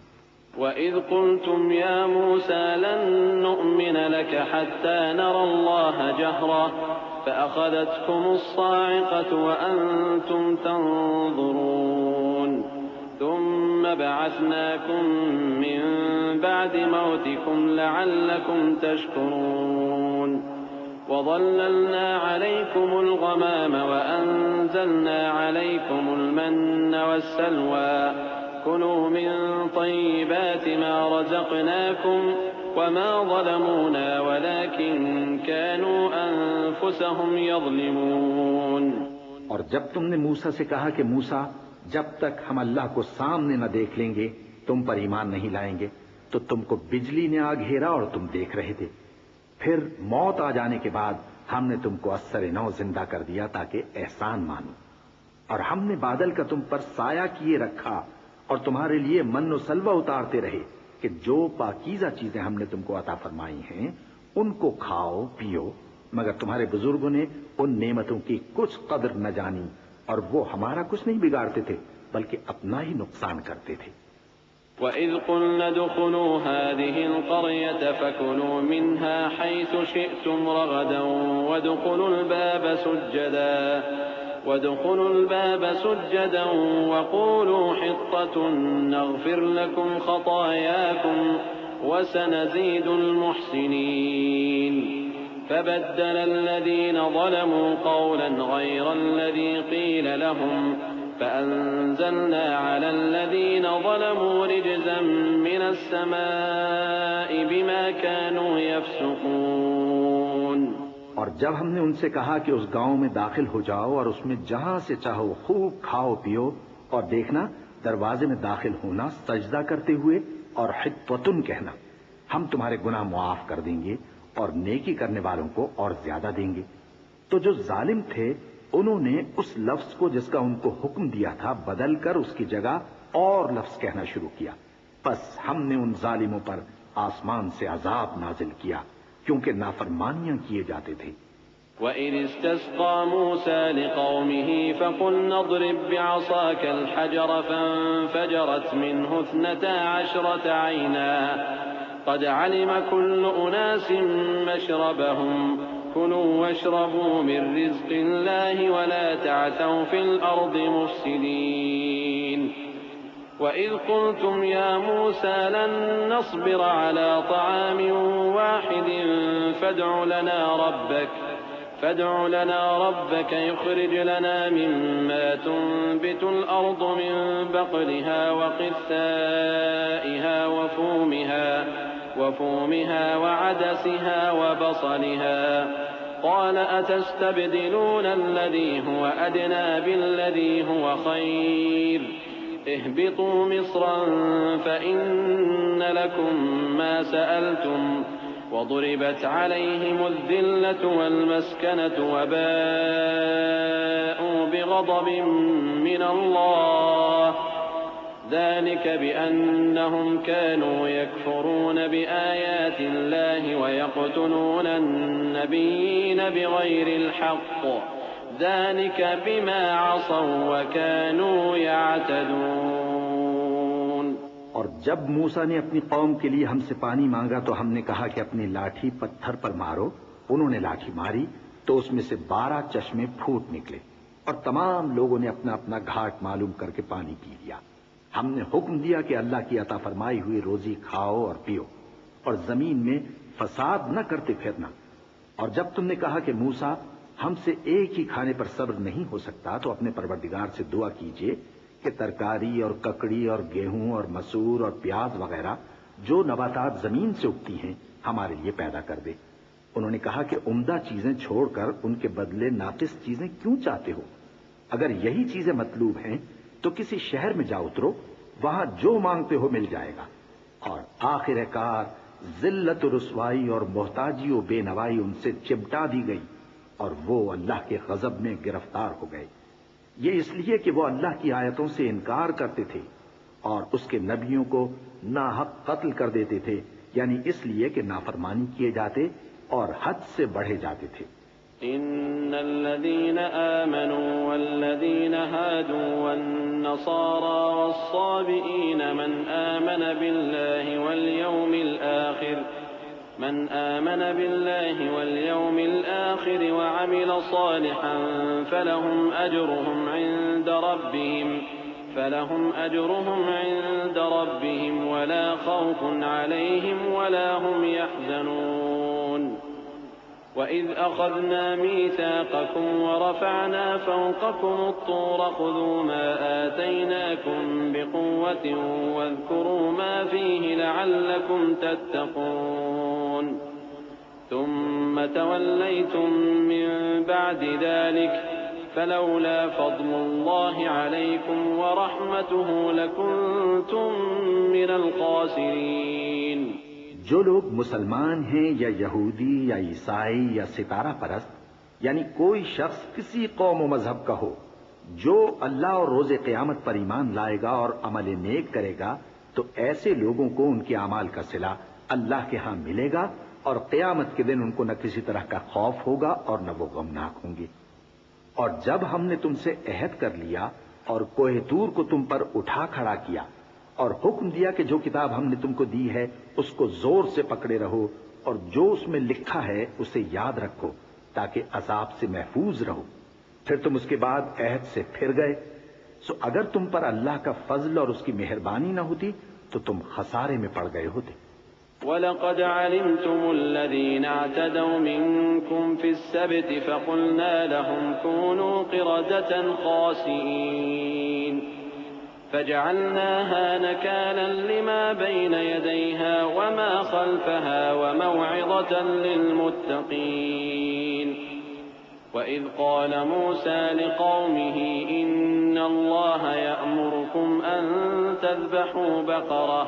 وَإِذْ قُلْتُمْ يَا مُوسَىٰ لَن نُّؤْمِنَ لَكَ حَتَّىٰ نَرَى اللَّهَ جَهْرَةً فَأَخَذَتْكُمُ الصَّاعِقَةُ وَأَنتُمْ تَنظُرُونَ ثُمَّ بَعَثْنَاكُم مِّن بَعْدِ مَوْتِكُمْ لَعَلَّكُمْ تَشْكُرُونَ وَظَلَّلْنَا عَلَيْكُمُ الْغَمَامَ وَأَنزَلْنَا عَلَيْكُمُ الْمَنَّ وَالسَّلْوَىٰ كُلُوا مِن طَيِّبَاتِ مَا رَزَقْنَاكُمْ وَمَا ظَلَمُونَا وَلَٰكِن كَانُوا أَنفُسَهُمْ يَظْلِمُونَ۔ اور جب تم نے موسیٰ سے کہا کہ موسیٰ، جب تک ہم اللہ کو سامنے نہ دیکھ لیں گے تم پر ایمان نہیں لائیں گے، تو تم کو بجلی نے آ گھیرا اور تم دیکھ رہے تھے۔ پھر موت آ جانے کے بعد ہم نے تم کو اثر نو زندہ کر دیا تاکہ احسان مانو، اور ہم نے بادل کا تم پر سایہ کیے رکھا اور تمہارے لیے من و سلوہ اتارتے رہے کہ جو پاکیزہ چیزیں ہم نے تم کو عطا فرمائی ہیں ان کو کھاؤ پیو، مگر تمہارے بزرگوں نے ان نعمتوں کی کچھ قدر نہ جانی اور وہ ہمارا کچھ نہیں بگاڑتے تھے بلکہ اپنا ہی نقصان کرتے تھے۔ وَإِذْ قُلْنَا ادْخُلُوا هَٰذِهِ الْقَرْيَةَ فَكُلُوا مِنْهَا حَيْثُ شِئْتُمْ رَغَدًا وَادْخُلُوا الْبَابَ سُجَّدًا وَقُولُوا حِطَّةٌ نَّغْفِرْ لَكُمْ خَطَايَاكُمْ وَسَنَزِيدُ الْمُحْسِنِينَ۔ فبدل الذين ظلموا قولا غير الذي قيل لهم فأنزلنا على الذين ظلموا رجزا من السماء بما كانوا يفسقون۔ اور جب ہم نے ان سے کہا کہ اس گاؤں میں داخل ہو جاؤ اور اس میں جہاں سے چاہو خوب کھاؤ پیو، اور دیکھنا دروازے میں داخل ہونا سجدہ کرتے ہوئے اور حطوتن کہنا، ہم تمہارے گناہ معاف کر دیں گے اور نیکی کرنے والوں کو اور زیادہ دیں گے۔ تو جو ظالم تھے انہوں نے اس لفظ کو جس کا ان کو حکم دیا تھا بدل کر اس کی جگہ اور لفظ کہنا شروع کیا، بس ہم نے ان ظالموں پر آسمان سے عذاب نازل کیا کیونکہ نافرمانیاں کیے جاتے تھے۔ وَإِذِ اسْتَسْقَى مُوسَى لِقَوْمِهِ فَقُلْنَا اضْرِب بِّعَصَاكَ الْحَجَرَ فَانفَجَرَتْ مِنْهُ 12 عَيْنًا قَدْ عَلِمَ كُلُّ أُنَاسٍ مَّشْرَبَهُمْ كُلُوا وَاشْرَبُوا مِن رِّزْقِ اللَّهِ وَلَا تَعْثَوْا فِي الْأَرْضِ مُفْسِدِينَ وَإِذْ قُلْتُمْ يَا مُوسَى لَن نَّصْبِرَ عَلَىٰ طَعَامٍ وَاحِدٍ فادع لنا ربك يخرج لنا مما تنبت الأرض من بقلها وقثائها وفومها وعدسها وبصلها قال أتستبدلون الذي هو أدنى بالذي هو خير اهبطوا مصرا فإن لكم ما سألتم وضربت عليهم الذلة والمسكنة وباءوا بغضب من الله ذلك بأنهم كانوا يكفرون بآيات الله ويقتلون النبيين بغير الحق ذلك بما عصوا وكانوا يعتدون۔ اور جب موسیٰ نے اپنی قوم کے لیے ہم سے پانی مانگا تو ہم نے کہا کہ اپنی لاٹھی پتھر پر مارو۔ انہوں نے لاٹھی ماری تو اس میں سے 12 چشمے پھوٹ نکلے اور تمام لوگوں نے اپنا اپنا گھاٹ معلوم کر کے پانی پی لیا۔ ہم نے حکم دیا کہ اللہ کی عطا فرمائی ہوئی روزی کھاؤ اور پیو اور زمین میں فساد نہ کرتے پھرنا۔ اور جب تم نے کہا کہ موسیٰ ہم سے ایک ہی کھانے پر صبر نہیں ہو سکتا تو اپنے پروردگار سے دعا کیجئے کہ ترکاری اور ککڑی اور گیہوں اور مسور اور پیاز وغیرہ جو نباتات زمین سے اگتی ہیں ہمارے لیے پیدا کر دے۔ انہوں نے کہا کہ عمدہ چیزیں چھوڑ کر ان کے بدلے ناقص چیزیں کیوں چاہتے ہو؟ اگر یہی چیزیں مطلوب ہیں تو کسی شہر میں جا اترو، وہاں جو مانگتے ہو مل جائے گا۔ اور آخر کار ذلت و رسوائی اور محتاجی و بے نوائی ان سے چمٹا دی گئی اور وہ اللہ کے غضب میں گرفتار ہو گئے، یہ اس لیے کہ وہ اللہ کی آیتوں سے انکار کرتے تھے اور اس کے نبیوں کو ناحق قتل کر دیتے تھے، یعنی اس لیے کہ نافرمانی کیے جاتے اور حد سے بڑھے جاتے تھے۔ ان الذين آمنوا والذين هادوا والنصارى والصابئين من آمن بالله واليوم الآخر وعمل صالحا فلهم أجرهم عند ربهم ولا خوف عليهم ولا هم يحزنون وإذ أخذنا ميثاقكم ورفعنا فوقكم الطور خذوا ما آتيناكم بقوة واذكروا ما فيه لعلكم تتقون ثم توليتم من بعد ذلك فلولا فضل الله عليكم ورحمته لكنتم من الخاسرين۔ جو لوگ مسلمان ہیں یا یہودی یا عیسائی یا ستارہ پرست، یعنی کوئی شخص کسی قوم و مذہب کا ہو، جو اللہ اور روز قیامت پر ایمان لائے گا اور عمل نیک کرے گا تو ایسے لوگوں کو ان کے اعمال کا صلہ اللہ کے ہاں ملے گا اور قیامت کے دن ان کو نہ کسی طرح کا خوف ہوگا اور نہ وہ غمناک ہوں گے۔ اور جب ہم نے تم سے عہد کر لیا اور کوہ طور کو تم پر اٹھا کھڑا کیا اور حکم دیا کہ جو کتاب ہم نے تم کو دی ہے اس کو زور سے پکڑے رہو اور جو اس میں لکھا ہے اسے یاد رکھو تاکہ عذاب سے محفوظ رہو، پھر تم اس کے بعد عہد سے پھر گئے، سو اگر تم پر اللہ کا فضل اور اس کی مہربانی نہ ہوتی تو تم خسارے میں پڑ گئے ہوتے۔ وَلَقَدْ عَلِمْتُمُ الَّذِينَ اعْتَدَوْا مِنكُمْ فِي السَّبْتِ فَقُلْنَا لَهُمْ كُونُوا قِرَدَةً خَاسِئِينَ فَجَعَلْنَاهَا نَكَالًا لِمَا بَيْنَ يَدَيْهَا وَمَا خَلْفَهَا وَمَوْعِظَةً لِلْمُتَّقِينَ وَإِذْ قَالَ مُوسَى لِقَوْمِهِ إِنَّ اللَّهَ يَأْمُرُكُمْ أَن تَذْبَحُوا بَقَرَةً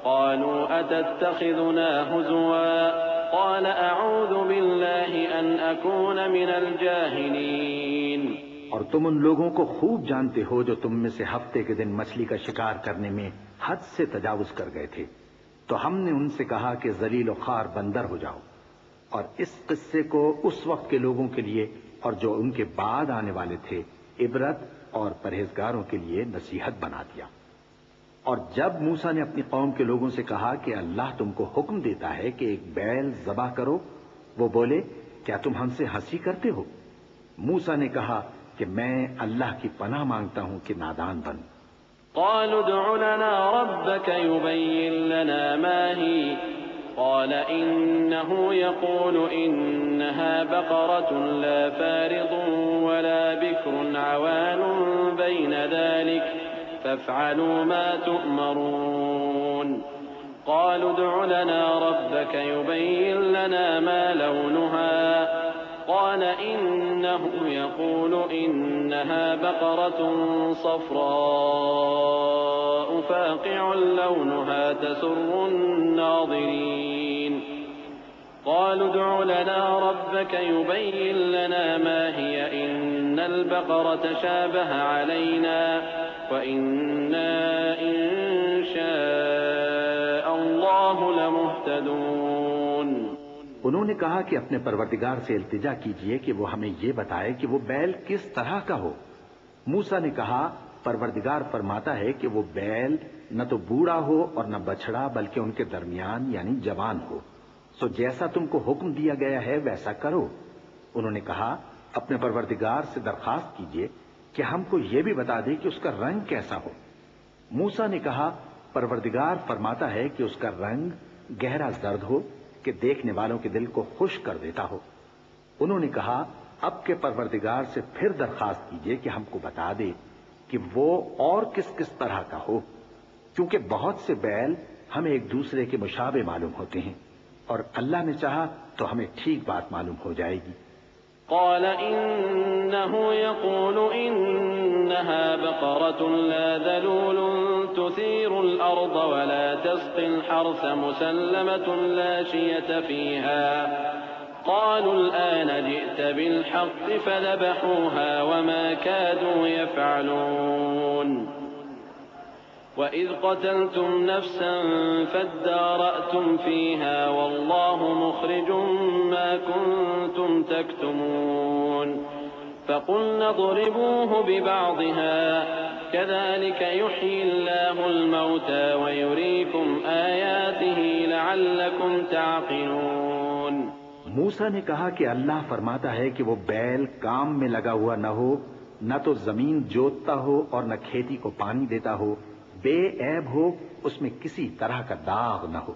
قالوا أتتخذنا هزوا قال أعوذ بالله أن أكون من الجاهلين۔ اور تم ان لوگوں کو خوب جانتے ہو جو تم میں سے ہفتے کے دن مچھلی کا شکار کرنے میں حد سے تجاوز کر گئے تھے، تو ہم نے ان سے کہا کہ ذلیل و خوار بندر ہو جاؤ، اور اس قصے کو اس وقت کے لوگوں کے لیے اور جو ان کے بعد آنے والے تھے عبرت اور پرہیزگاروں کے لیے نصیحت بنا دیا۔ اور جب موسیٰ نے اپنی قوم کے لوگوں سے کہا کہ اللہ تم کو حکم دیتا ہے کہ ایک بیل ذبح کرو، وہ بولے کیا تم ہم سے ہنسی کرتے ہو؟ موسیٰ نے کہا کہ میں اللہ کی پناہ مانگتا ہوں کہ نادان بن۔ قالوا ادع لنا ربك يبين لنا ما هي قال إنه يقول إنها بقرة لا فارض ولا بكر عوان بين ذلك فافعلوا ما تؤمرون۔ قالوا ادع لنا ربك يبين لنا ما لونها قال إنه يقول إنها بقرة صفراء فاقع لونها تسر الناظرين۔ قالوا ادع لنا ربك يبين لنا ما هي إن البقرة شابه علينا وإنا إن شاء الله لمهتدون۔ انہوں نے کہا کہ اپنے پروردگار سے التجا کیجئے کہ وہ ہمیں یہ بتائے کہ وہ بیل کس طرح کا ہو۔ موسیٰ نے کہا پروردگار فرماتا ہے کہ وہ بیل نہ تو بوڑھا ہو اور نہ بچڑا بلکہ ان کے درمیان یعنی جوان ہو، سو جیسا تم کو حکم دیا گیا ہے ویسا کرو۔ انہوں نے کہا اپنے پروردگار سے درخواست کیجئے کہ ہم کو یہ بھی بتا دے کہ اس کا رنگ کیسا ہو۔ موسیٰ نے کہا پروردگار فرماتا ہے کہ اس کا رنگ گہرا زرد ہو کہ دیکھنے والوں کے دل کو خوش کر دیتا ہو۔ انہوں نے کہا اب کے پروردگار سے پھر درخواست کیجئے کہ ہم کو بتا دے کہ وہ اور کس کس طرح کا ہو، کیونکہ بہت سے بیل ہمیں ایک دوسرے کے مشابہ معلوم ہوتے ہیں، اور اللہ نے چاہا تو ہمیں ٹھیک بات معلوم ہو جائے گی۔ قال إنه يقول إنها بقرة لا ذلول تثير الأرض ولا تسقي الحرث مسلمة لا شية فيها قالوا الآن جئت بالحق فذبحوها وما كادوا يفعلون۔ وَإِذْ قَتَلْتُمْ نَفْسًا فَادَّارَأْتُمْ فِيهَا وَاللَّهُ مُخْرِجٌ مَا كُنتُمْ تَكْتُمُونَ فَقُلْنَا اضْرِبُوهُ بِبَعْضِهَا كَذَلِكَ يُحْيِي اللَّهُ الْمَوْتَى وَيُرِيكُمْ آيَاتِهِ لَعَلَّكُمْ تَعْقِلُونَ۔ موسیٰ نے کہا کہ اللہ فرماتا ہے کہ وہ بیل کام میں لگا ہوا نہ ہو، نہ تو زمین جوتتا ہو اور نہ کھیتی کو پانی دیتا ہو، بے عیب ہو، اس میں کسی طرح کا داغ نہ ہو۔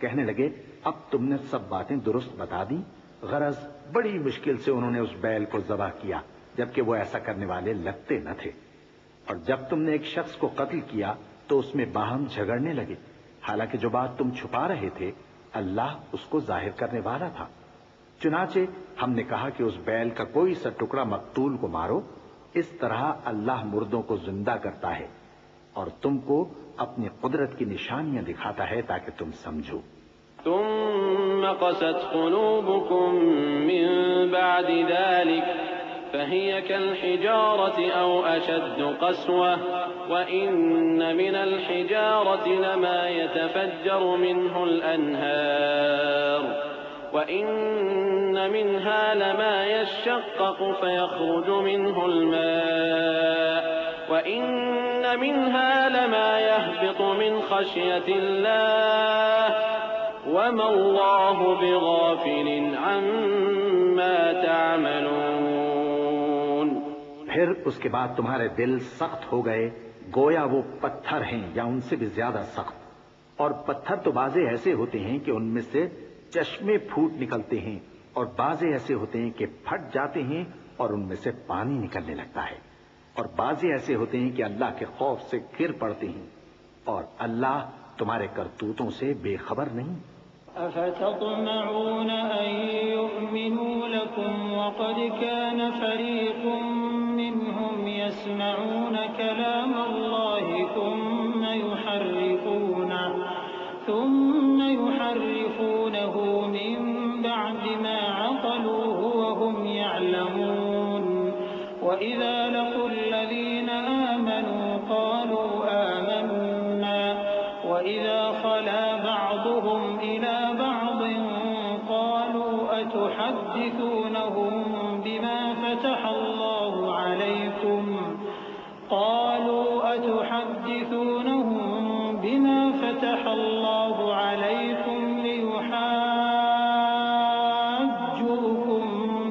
کہنے لگے اب تم نے سب باتیں درست بتا دی۔ غرض بڑی مشکل سے انہوں نے اس بیل کو ذبح کیا، جبکہ وہ ایسا کرنے والے لگتے نہ تھے۔ اور جب تم نے ایک شخص کو قتل کیا تو اس میں باہم جھگڑنے لگے، حالانکہ جو بات تم چھپا رہے تھے اللہ اس کو ظاہر کرنے والا تھا۔ چنانچہ ہم نے کہا کہ اس بیل کا کوئی سا ٹکڑا مقتول کو مارو، اس طرح اللہ مردوں کو زندہ کرتا ہے اور تم کو اپنی قدرت کی نشانیاں دکھاتا ہے تاکہ تم سمجھو۔ ثم قست قلوبكم من بعد ذلك فهي كالحجارة أو أشد قسوة وإن من الحجارة لما يتفجر منه الأنهار وإن منها لما يشقق فيخرج منه الماء وإن منها لما يهبط من خشية الله وما الله بغافل عما تعملون۔ پھر اس کے بعد تمہارے دل سخت ہو گئے، گویا وہ پتھر ہیں یا ان سے بھی زیادہ سخت، اور پتھر تو بازے ایسے ہوتے ہیں کہ ان میں سے چشمے پھوٹ نکلتے ہیں، اور بازے ایسے ہوتے ہیں کہ پھٹ جاتے ہیں اور ان میں سے پانی نکلنے لگتا ہے، اور بازے ایسے ہوتے ہیں کہ اللہ کے خوف سے گر پڑتے ہیں، اور اللہ تمہارے کرتوتوں سے بے خبر نہیں۔ أفتطمعون أن يؤمنوا لكم وقد كان فريق منهم يسمعون كلام الله ثم يحرفونه من بعد ما عقلوه وهم يعلمون وإذا لقوا الذين آمنوا قالوا آمنا وإذا خلا بعضهم إلى بعض قالوا أتحدثونهم بما فتح الله عليكم ليحاجوكم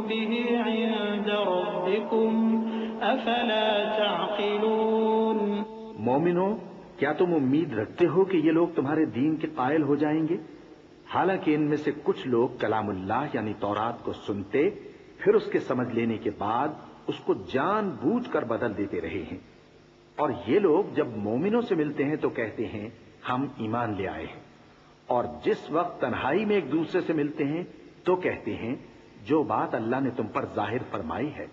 به عند ربكم أفلا تعقلون۔ مومنو، کیا تم امید رکھتے ہو کہ یہ لوگ تمہارے دین کے قائل ہو جائیں گے؟ حالانکہ ان میں سے کچھ لوگ کلام اللہ یعنی تورات کو سنتے، پھر اس کے سمجھ لینے کے بعد اس کو جان بوجھ کر بدل دیتے رہے ہیں، اور یہ لوگ جب مومنوں سے ملتے ہیں تو کہتے ہیں ہم ایمان لے آئے ہیں، اور جس وقت تنہائی میں ایک دوسرے سے ملتے ہیں تو کہتے ہیں جو بات اللہ نے تم پر ظاہر فرمائی ہے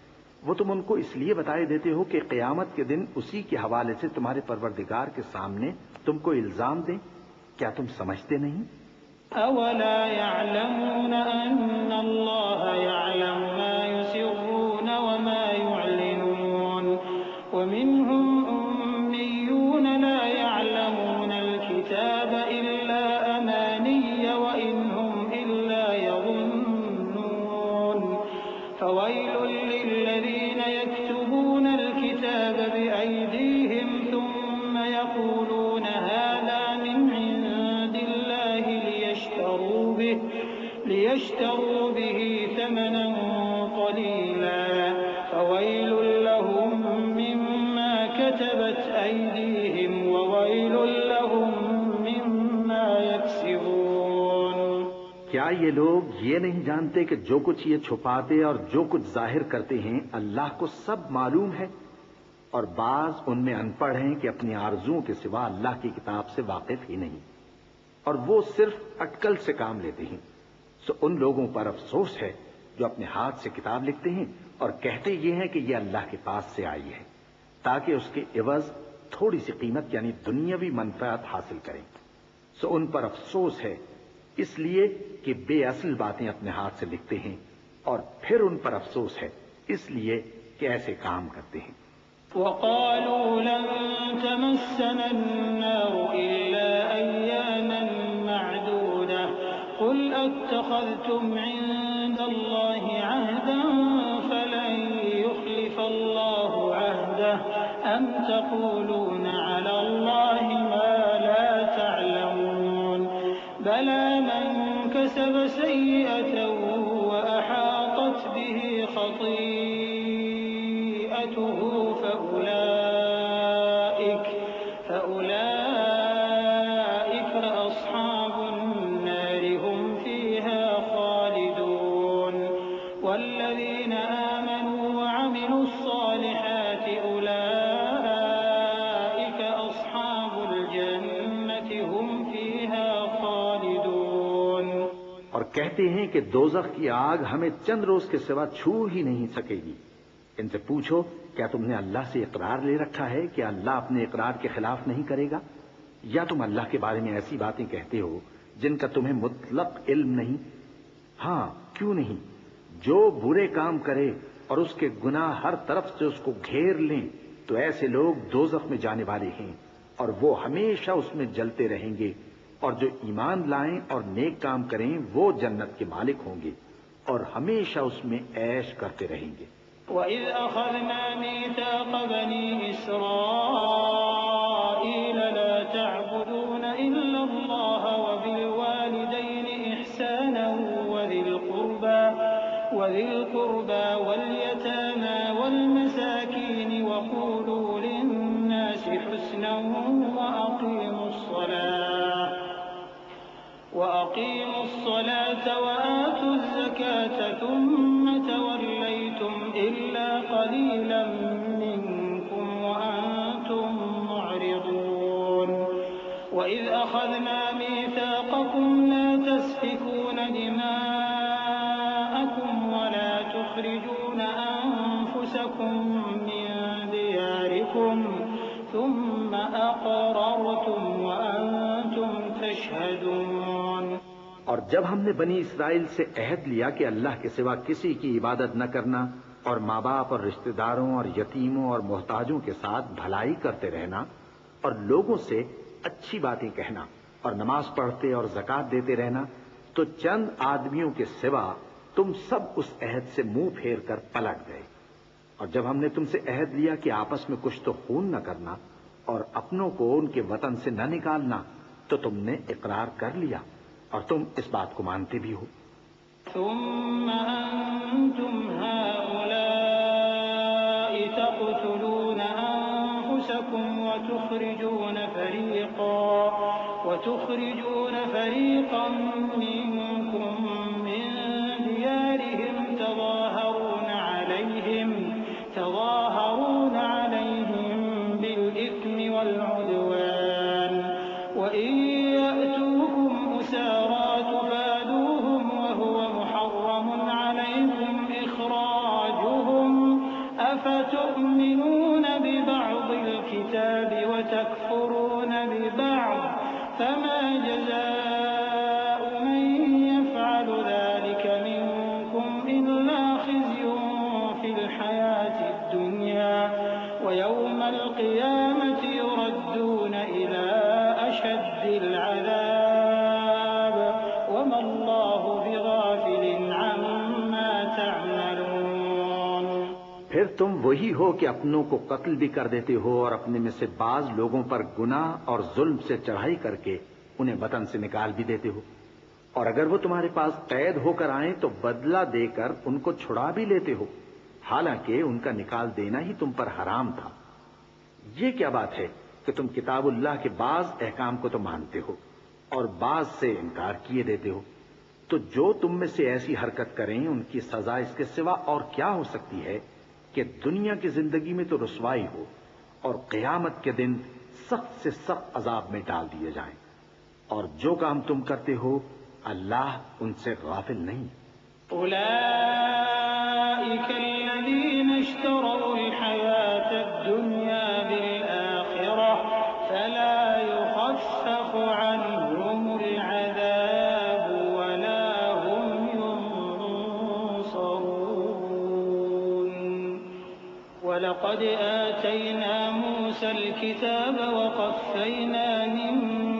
وہ تم ان کو اس لیے بتائے دیتے ہو کہ قیامت کے دن اسی کے حوالے سے تمہارے پروردگار کے سامنے تم کو الزام دیں۔ کیا تم سمجھتے نہیں؟ اولا يعلمون ان اللہ يعلم ما يسرون وما يعلنون ومنهم أميون لا يعلمون الكتاب إلا أماني وإن هم إلا يظنون فويل للذين يكتبون الكتاب بأيديهم ثم يقولون هذا من عند الله ليشتروا به ثمنا قليلا فويل لهم مما كتبت أيديهم وويل لهم مما يكسبون۔ کیا یہ لوگ یہ نہیں جانتے کہ جو کچھ یہ چھپاتے اور جو کچھ ظاہر کرتے ہیں اللہ کو سب معلوم ہے؟ اور بعض ان میں ان پڑھ ہیں کہ اپنی آرزوؤں کے سوا اللہ کی کتاب سے واقف ہی نہیں، اور وہ صرف اٹکل سے کام لیتے ہیں۔ سو ان لوگوں پر افسوس ہے جو اپنے ہاتھ سے کتاب لکھتے ہیں اور کہتے یہ ہیں کہ یہ اللہ کے پاس سے آئی ہے تاکہ اس کے عوض تھوڑی سی قیمت یعنی دنیاوی منفعت حاصل کریں۔ سو ان پر افسوس ہے اس لیے کہ بے اصل باتیں اپنے ہاتھ سے لکھتے ہیں، اور پھر ان پر افسوس ہے اس لیے کہ ایسے کام کرتے ہیں۔ وقالوا لن تمسنا النار إلا أياما معدودة قل أتخذتم عند الله عهدا فلن يخلف الله عهده أم تقولون على الله ما لا تعلمون بلى من كسب سيئة وأحاطت به خطيئته فأولئك أصحاب النار هم فيها خالدون والذين آمنوا وعملوا الصالحات أولئك أصحاب الجنة هم فيها خالدون۔ اور کہتے ہیں کہ دوزخ کی آگ ہمیں چند روز کے سوا چھو ہی نہیں سکے گی۔ ان سے پوچھو کیا تم نے اللہ سے اقرار لے رکھا ہے کہ اللہ اپنے اقرار کے خلاف نہیں کرے گا، یا تم اللہ کے بارے میں ایسی باتیں کہتے ہو جن کا تمہیں مطلق علم نہیں؟ ہاں کیوں نہیں، جو برے کام کرے اور اس کے گناہ ہر طرف سے اس کو گھیر لیں تو ایسے لوگ دوزخ میں جانے والے ہیں اور وہ ہمیشہ اس میں جلتے رہیں گے، اور جو ایمان لائیں اور نیک کام کریں وہ جنت کے مالک ہوں گے اور ہمیشہ اس میں عیش کرتے رہیں گے۔ وَإِذْ أَخَذْنَا مِيثَاقَ بَنِي إِسْرَائِيلَ لَا تَعْبُدُونَ إِلَّا اللَّهَ وَبِالْوَالِدَيْنِ إِحْسَانًا وَذِي الْقُرْبَى وَالْيَتَامَى وَالْمَسَاكِينِ وَقُولُوا لِلنَّاسِ حُسْنًا وَأَقِيمُوا الصَّلَاةَ وأقيموا الصلاة وآتوا الزكاة ثم توليتم إلا قليلا منكم وأنتم معرضون وإذ أخذنا ميثاقكم لا تسفكون دماءكم ولا تخرجون أنفسكم من دياركم ثم أقررتم وأنتم تشهدون۔ اور جب ہم نے بنی اسرائیل سے عہد لیا کہ اللہ کے سوا کسی کی عبادت نہ کرنا اور ماں باپ اور رشتہ داروں اور یتیموں اور محتاجوں کے ساتھ بھلائی کرتے رہنا اور لوگوں سے اچھی باتیں کہنا اور نماز پڑھتے اور زکوٰۃ دیتے رہنا، تو چند آدمیوں کے سوا تم سب اس عہد سے منہ پھیر کر پلٹ گئے۔ اور جب ہم نے تم سے عہد لیا کہ آپس میں کچھ تو خون نہ کرنا اور اپنوں کو ان کے وطن سے نہ نکالنا، تو تم نے اقرار کر لیا اور تم اس بات کو مانتے بھی ہو۔ ثم أنتم هؤلاء تقتلون أنفسكم وتخرجون فريقا منكم من ديارهم تظاهرون عليهم بالإثم والعدوان وإن يأتوكم أسارى تفادوهم وهو محرم عليكم إخراجهم أفتؤمنون ببعض الكتاب وتكفرون ببعض فما جزاء من يفعل ذلك منكم إلا خزي في الحياة الدنيا ويوم القيامة يردون إلى أشد العذاب وما الله بغافل عما تعملون۔ پھر تم وہی ہو کہ اپنوں کو قتل بھی کر دیتے ہو اور اپنے میں سے بعض لوگوں پر گناہ اور ظلم سے چڑھائی کر کے انہیں وطن سے نکال بھی دیتے ہو، اور اگر وہ تمہارے پاس قید ہو کر آئیں تو بدلہ دے کر ان کو چھڑا بھی لیتے ہو، حالانکہ ان کا نکال دینا ہی تم پر حرام تھا۔ یہ کیا بات ہے کہ تم کتاب اللہ کے بعض احکام کو تو مانتے ہو اور بعض سے انکار کیے دیتے ہو؟ تو جو تم میں سے ایسی حرکت کریں ان کی سزا اس کے سوا اور کیا ہو سکتی ہے کہ دنیا کی زندگی میں تو رسوائی ہو اور قیامت کے دن سخت سے سخت عذاب میں ڈال دیے جائیں، اور جو کام تم کرتے ہو اللہ ان سے غافل نہیں۔ أولئك الذين اشتروا الحياة الدنيا بالآخرة فلا يخفف عنهم العذاب ولا هم ينصرون۔ ولقد آتينا موسى الكتاب وقفينا من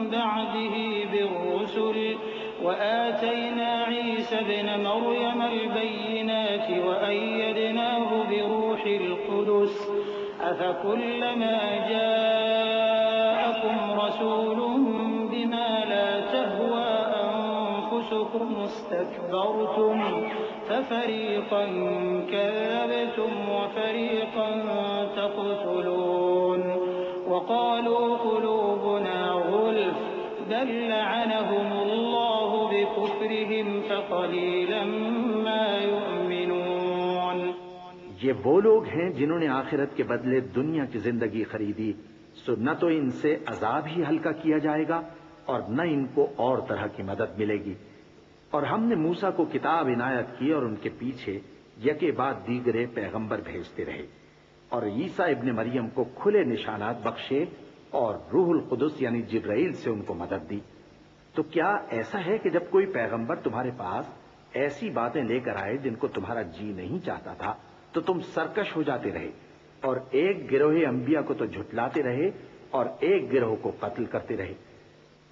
بعده بالرسل وآتينا عيسى ابن مريم البينات وأيدناه بروح القدس أفكلما جاءكم رسول بما لا تهوى أنفسكم استكبرتم ففريقا كذبتم وفريقا تقتلون وقالوا قلوبنا غلف بل لعنهم الله بكفرهم فقليلا ما يؤمنون۔ یہ وہ لوگ ہیں جنہوں نے آخرت کے بدلے دنیا کی زندگی خریدی، سو نہ تو ان سے عذاب ہی ہلکا کیا جائے گا اور نہ ان کو اور طرح کی مدد ملے گی۔ اور ہم نے موسیٰ کو کتاب عنایت کی اور ان کے پیچھے یکے بعد دیگرے پیغمبر بھیجتے رہے، اور عیسیٰ ابن مریم کو کھلے نشانات بخشے اور روح القدس یعنی جبرائیل سے ان کو مدد دی۔ تو کیا ایسا ہے کہ جب کوئی پیغمبر تمہارے پاس ایسی باتیں لے کر آئے جن کو تمہارا جی نہیں چاہتا تھا تو تم سرکش ہو جاتے رہے اور ایک گروہ انبیاء کو تو جھٹلاتے رہے اور ایک گروہ کو قتل کرتے رہے،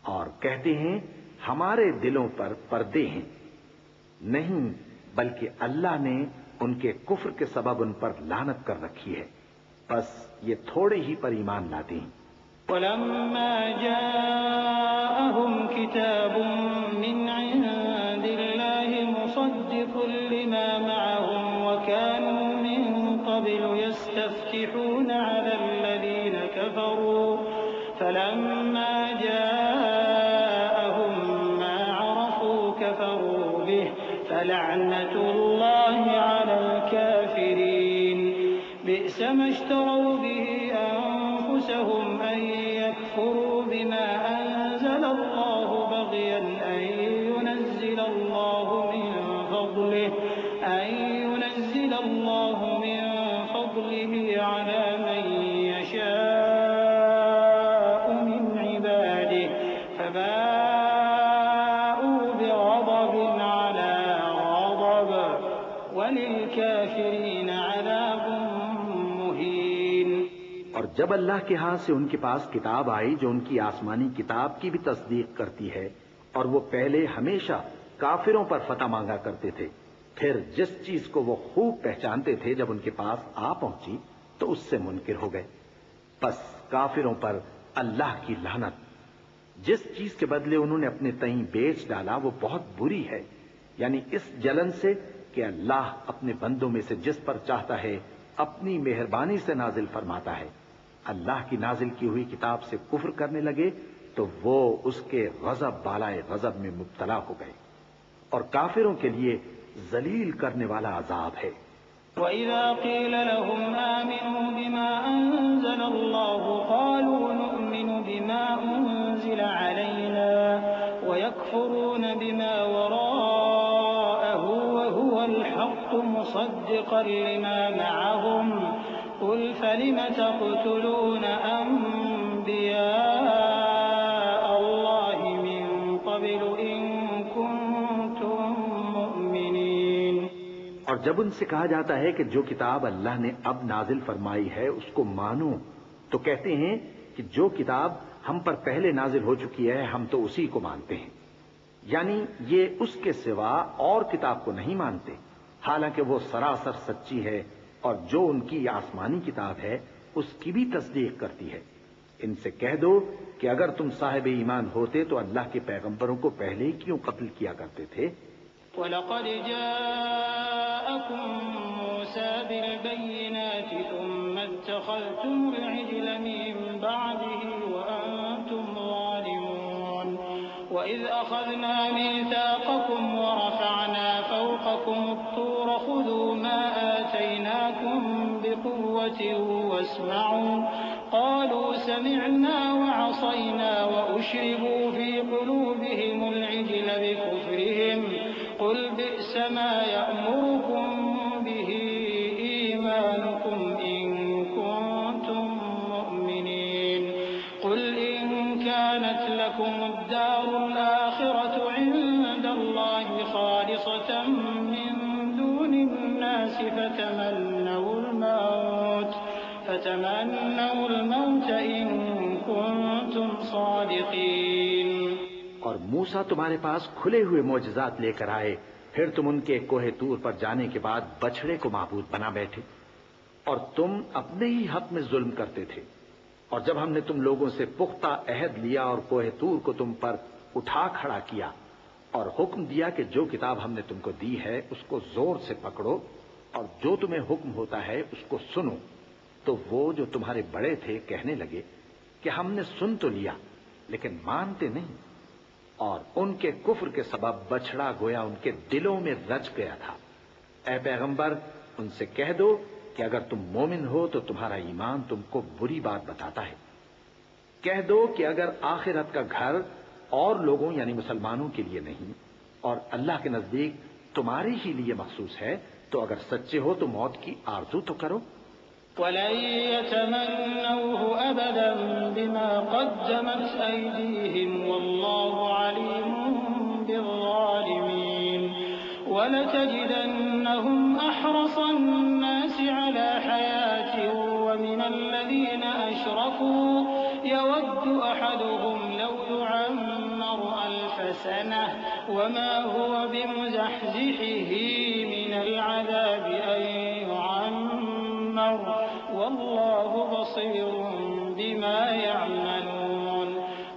اور کہتے ہیں ہمارے دلوں پر پردے ہیں؟ نہیں، بلکہ اللہ نے ان کے کفر کے سبب ان پر لعنت کر رکھی ہے، بس یہ تھوڑے ہی پر ایمان لاتے ہیں۔ ولما جاءهم كتاب من عند الله مصدق لما معهم وكانوا من قبل يستفتحون على الذين كفروا فلما جاءهم ما اشتروا به أنفسهم أن يكفروا بما أنزل الله بغيا أن ينزل الله من فضله على من يشاء من عباده فباءوا بغضب على غضب وللكافرين عذاب مهين۔ اور جب اللہ کے ہاں سے ان کے پاس کتاب آئی جو ان کی آسمانی کتاب کی بھی تصدیق کرتی ہے، اور وہ پہلے ہمیشہ کافروں پر فتح مانگا کرتے تھے، پھر جس چیز کو وہ خوب پہچانتے تھے جب ان کے پاس آ پہنچی تو اس سے منکر ہو گئے۔ بس کافروں پر اللہ کی لعنت۔ جس چیز کے بدلے انہوں نے اپنے تئیں بیچ ڈالا وہ بہت بری ہے، یعنی اس جلن سے کہ اللہ اپنے بندوں میں سے جس پر چاہتا ہے اپنی مہربانی سے نازل فرماتا ہے۔ اللہ کی نازل کی ہوئی کتاب سے کفر کرنے لگے تو وہ اس کے غضب بالائے غضب میں مبتلا ہو گئے، اور کافروں کے لیے ذلیل کرنے والا عذاب ہے۔ وَإِذَا قِيلَ لَهُمْ آمِنُوا بِمَا أَنزَلَ اللَّهُ قَالُوا نُؤْمِنُ بِمَا أُنزِلَ عَلَيْنَا وَيَكْفُرُونَ بِمَا وَرَاءَهُ وَهُوَ الْحَقُّ مُصَدِّقًا لِمَا مَعَهُمْ قُلْ فَلِمَ تَقْتُلُونَ أَنبِيَاءَ اللَّهِ مِن قَبْلُ إِن كُنتُم مُّؤْمِنِينَ۔ اور جب ان سے کہا جاتا ہے کہ جو کتاب اللہ نے اب نازل فرمائی ہے اس کو مانو، تو کہتے ہیں کہ جو کتاب ہم پر پہلے نازل ہو چکی ہے ہم تو اسی کو مانتے ہیں، یعنی یہ اس کے سوا اور کتاب کو نہیں مانتے، حالانکہ وہ سراسر سچی ہے، اور جو ان کی آسمانی کتاب ہے اس کی بھی تصدیق کرتی ہے۔ ان سے کہہ دو کہ اگر تم صاحب ایمان ہوتے تو اللہ کے پیغمبروں کو پہلے ہی کیوں قتل کیا کرتے تھے؟ وَلَقَدْ جَاءَكُم مُّوسَىٰ بِالْبَيِّنَاتِ ثُمَّ اتَّخَذْتُمُ الْعِجْلَ مِن بَعْدِهِ وَأَنتُمْ ظَالِمُونَ۔ وَإِذْ أَخَذْنَا مِيثَاقَكُمْ وَرَفَعْنَا فَوْقَكُمُ الطُّورَ خُذُوا مَا آتَيْنَاكُم بِقُوَّةٍ وَاسْمَعُوا قَالُوا سَمِعْنَا وَعَصَيْنَا وَأُشْرِبُوا فِي قُلُوبِهِمُ الْعِجْلَ بِكُفْرِهِمْ قُلْ بِئْسَ مَا يَأْمُرُكُم بِهِ إِيمَانُكُمْ إِن كُنتُم مُّؤْمِنِينَ قُلْ إِن كَانَتْ لَكُمُ الدَّارُ الْآخِرَةُ عِندَ اللَّهِ خَالِصَةً مِّن دُونِ النَّاسِ فتمنوا الموت إن كنتم صادقين۔ اور موسیٰ تمہارے پاس کھلے ہوئے معجزات لے کر آئے، پھر تم ان کے کوہ طور پر جانے کے بعد بچڑے کو معبود بنا بیٹھے، اور تم اپنے ہی حق میں ظلم کرتے تھے۔ اور جب ہم نے تم لوگوں سے پختہ عہد لیا اور کوہ طور کو تم پر اٹھا کھڑا کیا اور حکم دیا کہ جو کتاب ہم نے تم کو دی ہے اس کو زور سے پکڑو اور جو تمہیں حکم ہوتا ہے اس کو سنو، تو وہ جو تمہارے بڑے تھے کہنے لگے کہ ہم نے سن تو لیا لیکن مانتے نہیں، اور ان کے کفر کے سبب بچڑا گویا ان کے دلوں میں رچ گیا تھا۔ اے پیغمبر ان سے کہہ دو کہ اگر تم مومن ہو تو تمہارا ایمان تم کو بری بات بتاتا ہے۔ کہہ دو کہ اگر آخرت کا گھر اور لوگوں یعنی مسلمانوں کے لیے نہیں اور اللہ کے نزدیک تمہارے ہی لیے مخصوص ہے تو اگر سچے ہو تو موت کی آرزو تو کرو۔ وَلَن يَتَمَنَّوْهُ أَبَدًا بِمَا قَدَّمَتْ أَيْدِيهِمْ وَاللَّهُ عَلِيمٌ بِالظَّالِمِينَ وَلَتَجِدَنَّهُمْ أَحْرَصَ النَّاسِ عَلَى حَيَاةٍ وَمِنَ الَّذِينَ أَشْرَكُوا يَوَدُّ أَحَدُهُمْ لَوْ يُعَمَّرُ أَلْفَ سَنَةٍ وَمَا هُوَ بِمُزَحْزِحِهِ مِنَ الْعَذَابِ أَن يُعَمَّرَ وَاللَّهُ بَصِيرٌ بِمَا يَعْمَلُونَ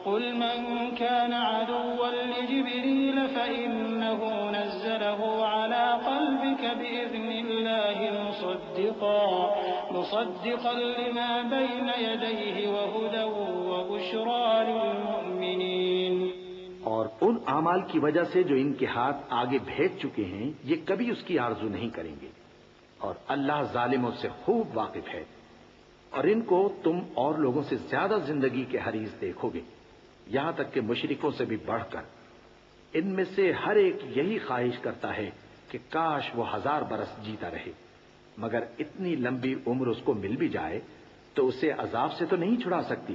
قُلْ مَن كَانَ عَدُوًّا لِجِبْرِيلَ فَإِنَّهُ نَزَّلَهُ عَلَى قَلْبِكَ بِإِذْنِ اللَّهِ مُصَدِّقًا لِمَا بَيْنَ يَدَيْهِ وَهُدًى وَبُشْرَىٰ لِلْمُؤْمِنِينَ۔ اور ان اعمال کی وجہ سے جو ان کے ہاتھ آگے بھیج چکے ہیں یہ کبھی اس کی آرزو نہیں کریں گے، اور اللہ ظالموں سے خوب واقف ہے۔ اور ان کو تم اور لوگوں سے زیادہ زندگی کے حریص دیکھو گے، یہاں تک کہ مشرکوں سے بھی بڑھ کر۔ ان میں سے ہر ایک یہی خواہش کرتا ہے کہ کاش وہ 1000 برس جیتا رہے، مگر اتنی لمبی عمر اس کو مل بھی جائے تو اسے عذاب سے تو نہیں چھڑا سکتی۔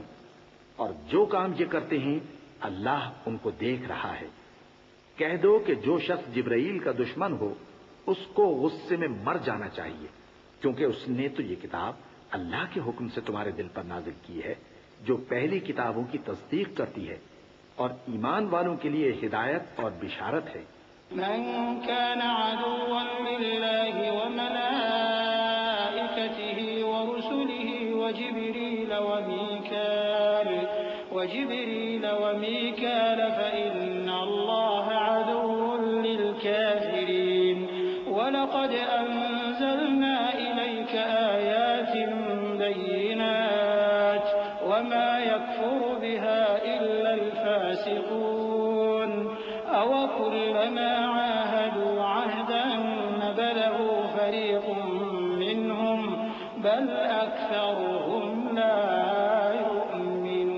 اور جو کام یہ کرتے ہیں اللہ ان کو دیکھ رہا ہے۔ کہہ دو کہ جو شخص جبرائیل کا دشمن ہو اس کو غصے میں مر جانا چاہیے، کیونکہ اس نے تو یہ کتاب اللہ کے حکم سے تمہارے دل پر نازل کی ہے، جو پہلی کتابوں کی تصدیق کرتی ہے اور ایمان والوں کے لیے ہدایت اور بشارت ہے۔ من كان عدوا لله وملائكته ورسله وجبريل وميكال فإن الله عدو للكافرين ولقد أنزلنا إليك آيات بينات وما يكفر بها إلا الفاسقون أوكلما عاهدوا عهدا نبذه فريق منهم بل أكثرهم لا يؤمنون۔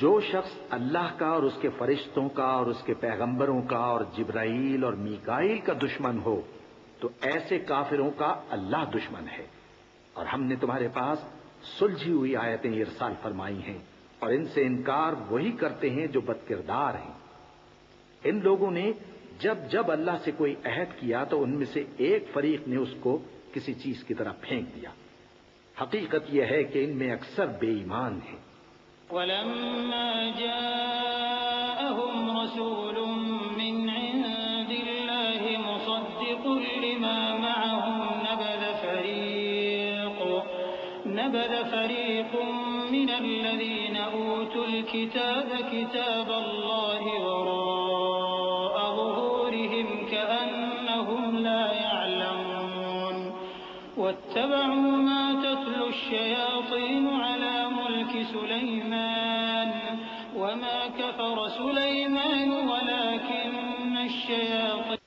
جو شخص اللہ کا اور اس کے فرشتوں کا اور اس کے پیغمبروں کا اور جبرائیل اور میکائیل کا دشمن ہو تو ایسے کافروں کا اللہ دشمن ہے۔ اور ہم نے تمہارے پاس سلجھی ہوئی آیتیں ارسال فرمائی ہیں، اور ان سے انکار وہی کرتے ہیں جو بد کردار ہیں۔ ان لوگوں نے جب جب اللہ سے کوئی عہد کیا تو ان میں سے ایک فریق نے اس کو کسی چیز کی طرح پھینک دیا۔ حقیقت یہ ہے کہ ان میں اکثر بے ایمان ہیں۔ ولما جاءهم رسول من عند الله مصدق لما معهم نبذ فريق من الذين أوتوا الكتاب كتاب الله وراء ظهورهم كأنهم لا يعلمون واتبعوا ما تتلو الشياطين على ملك سليمان وما كفر سليمان ولكن الشياطين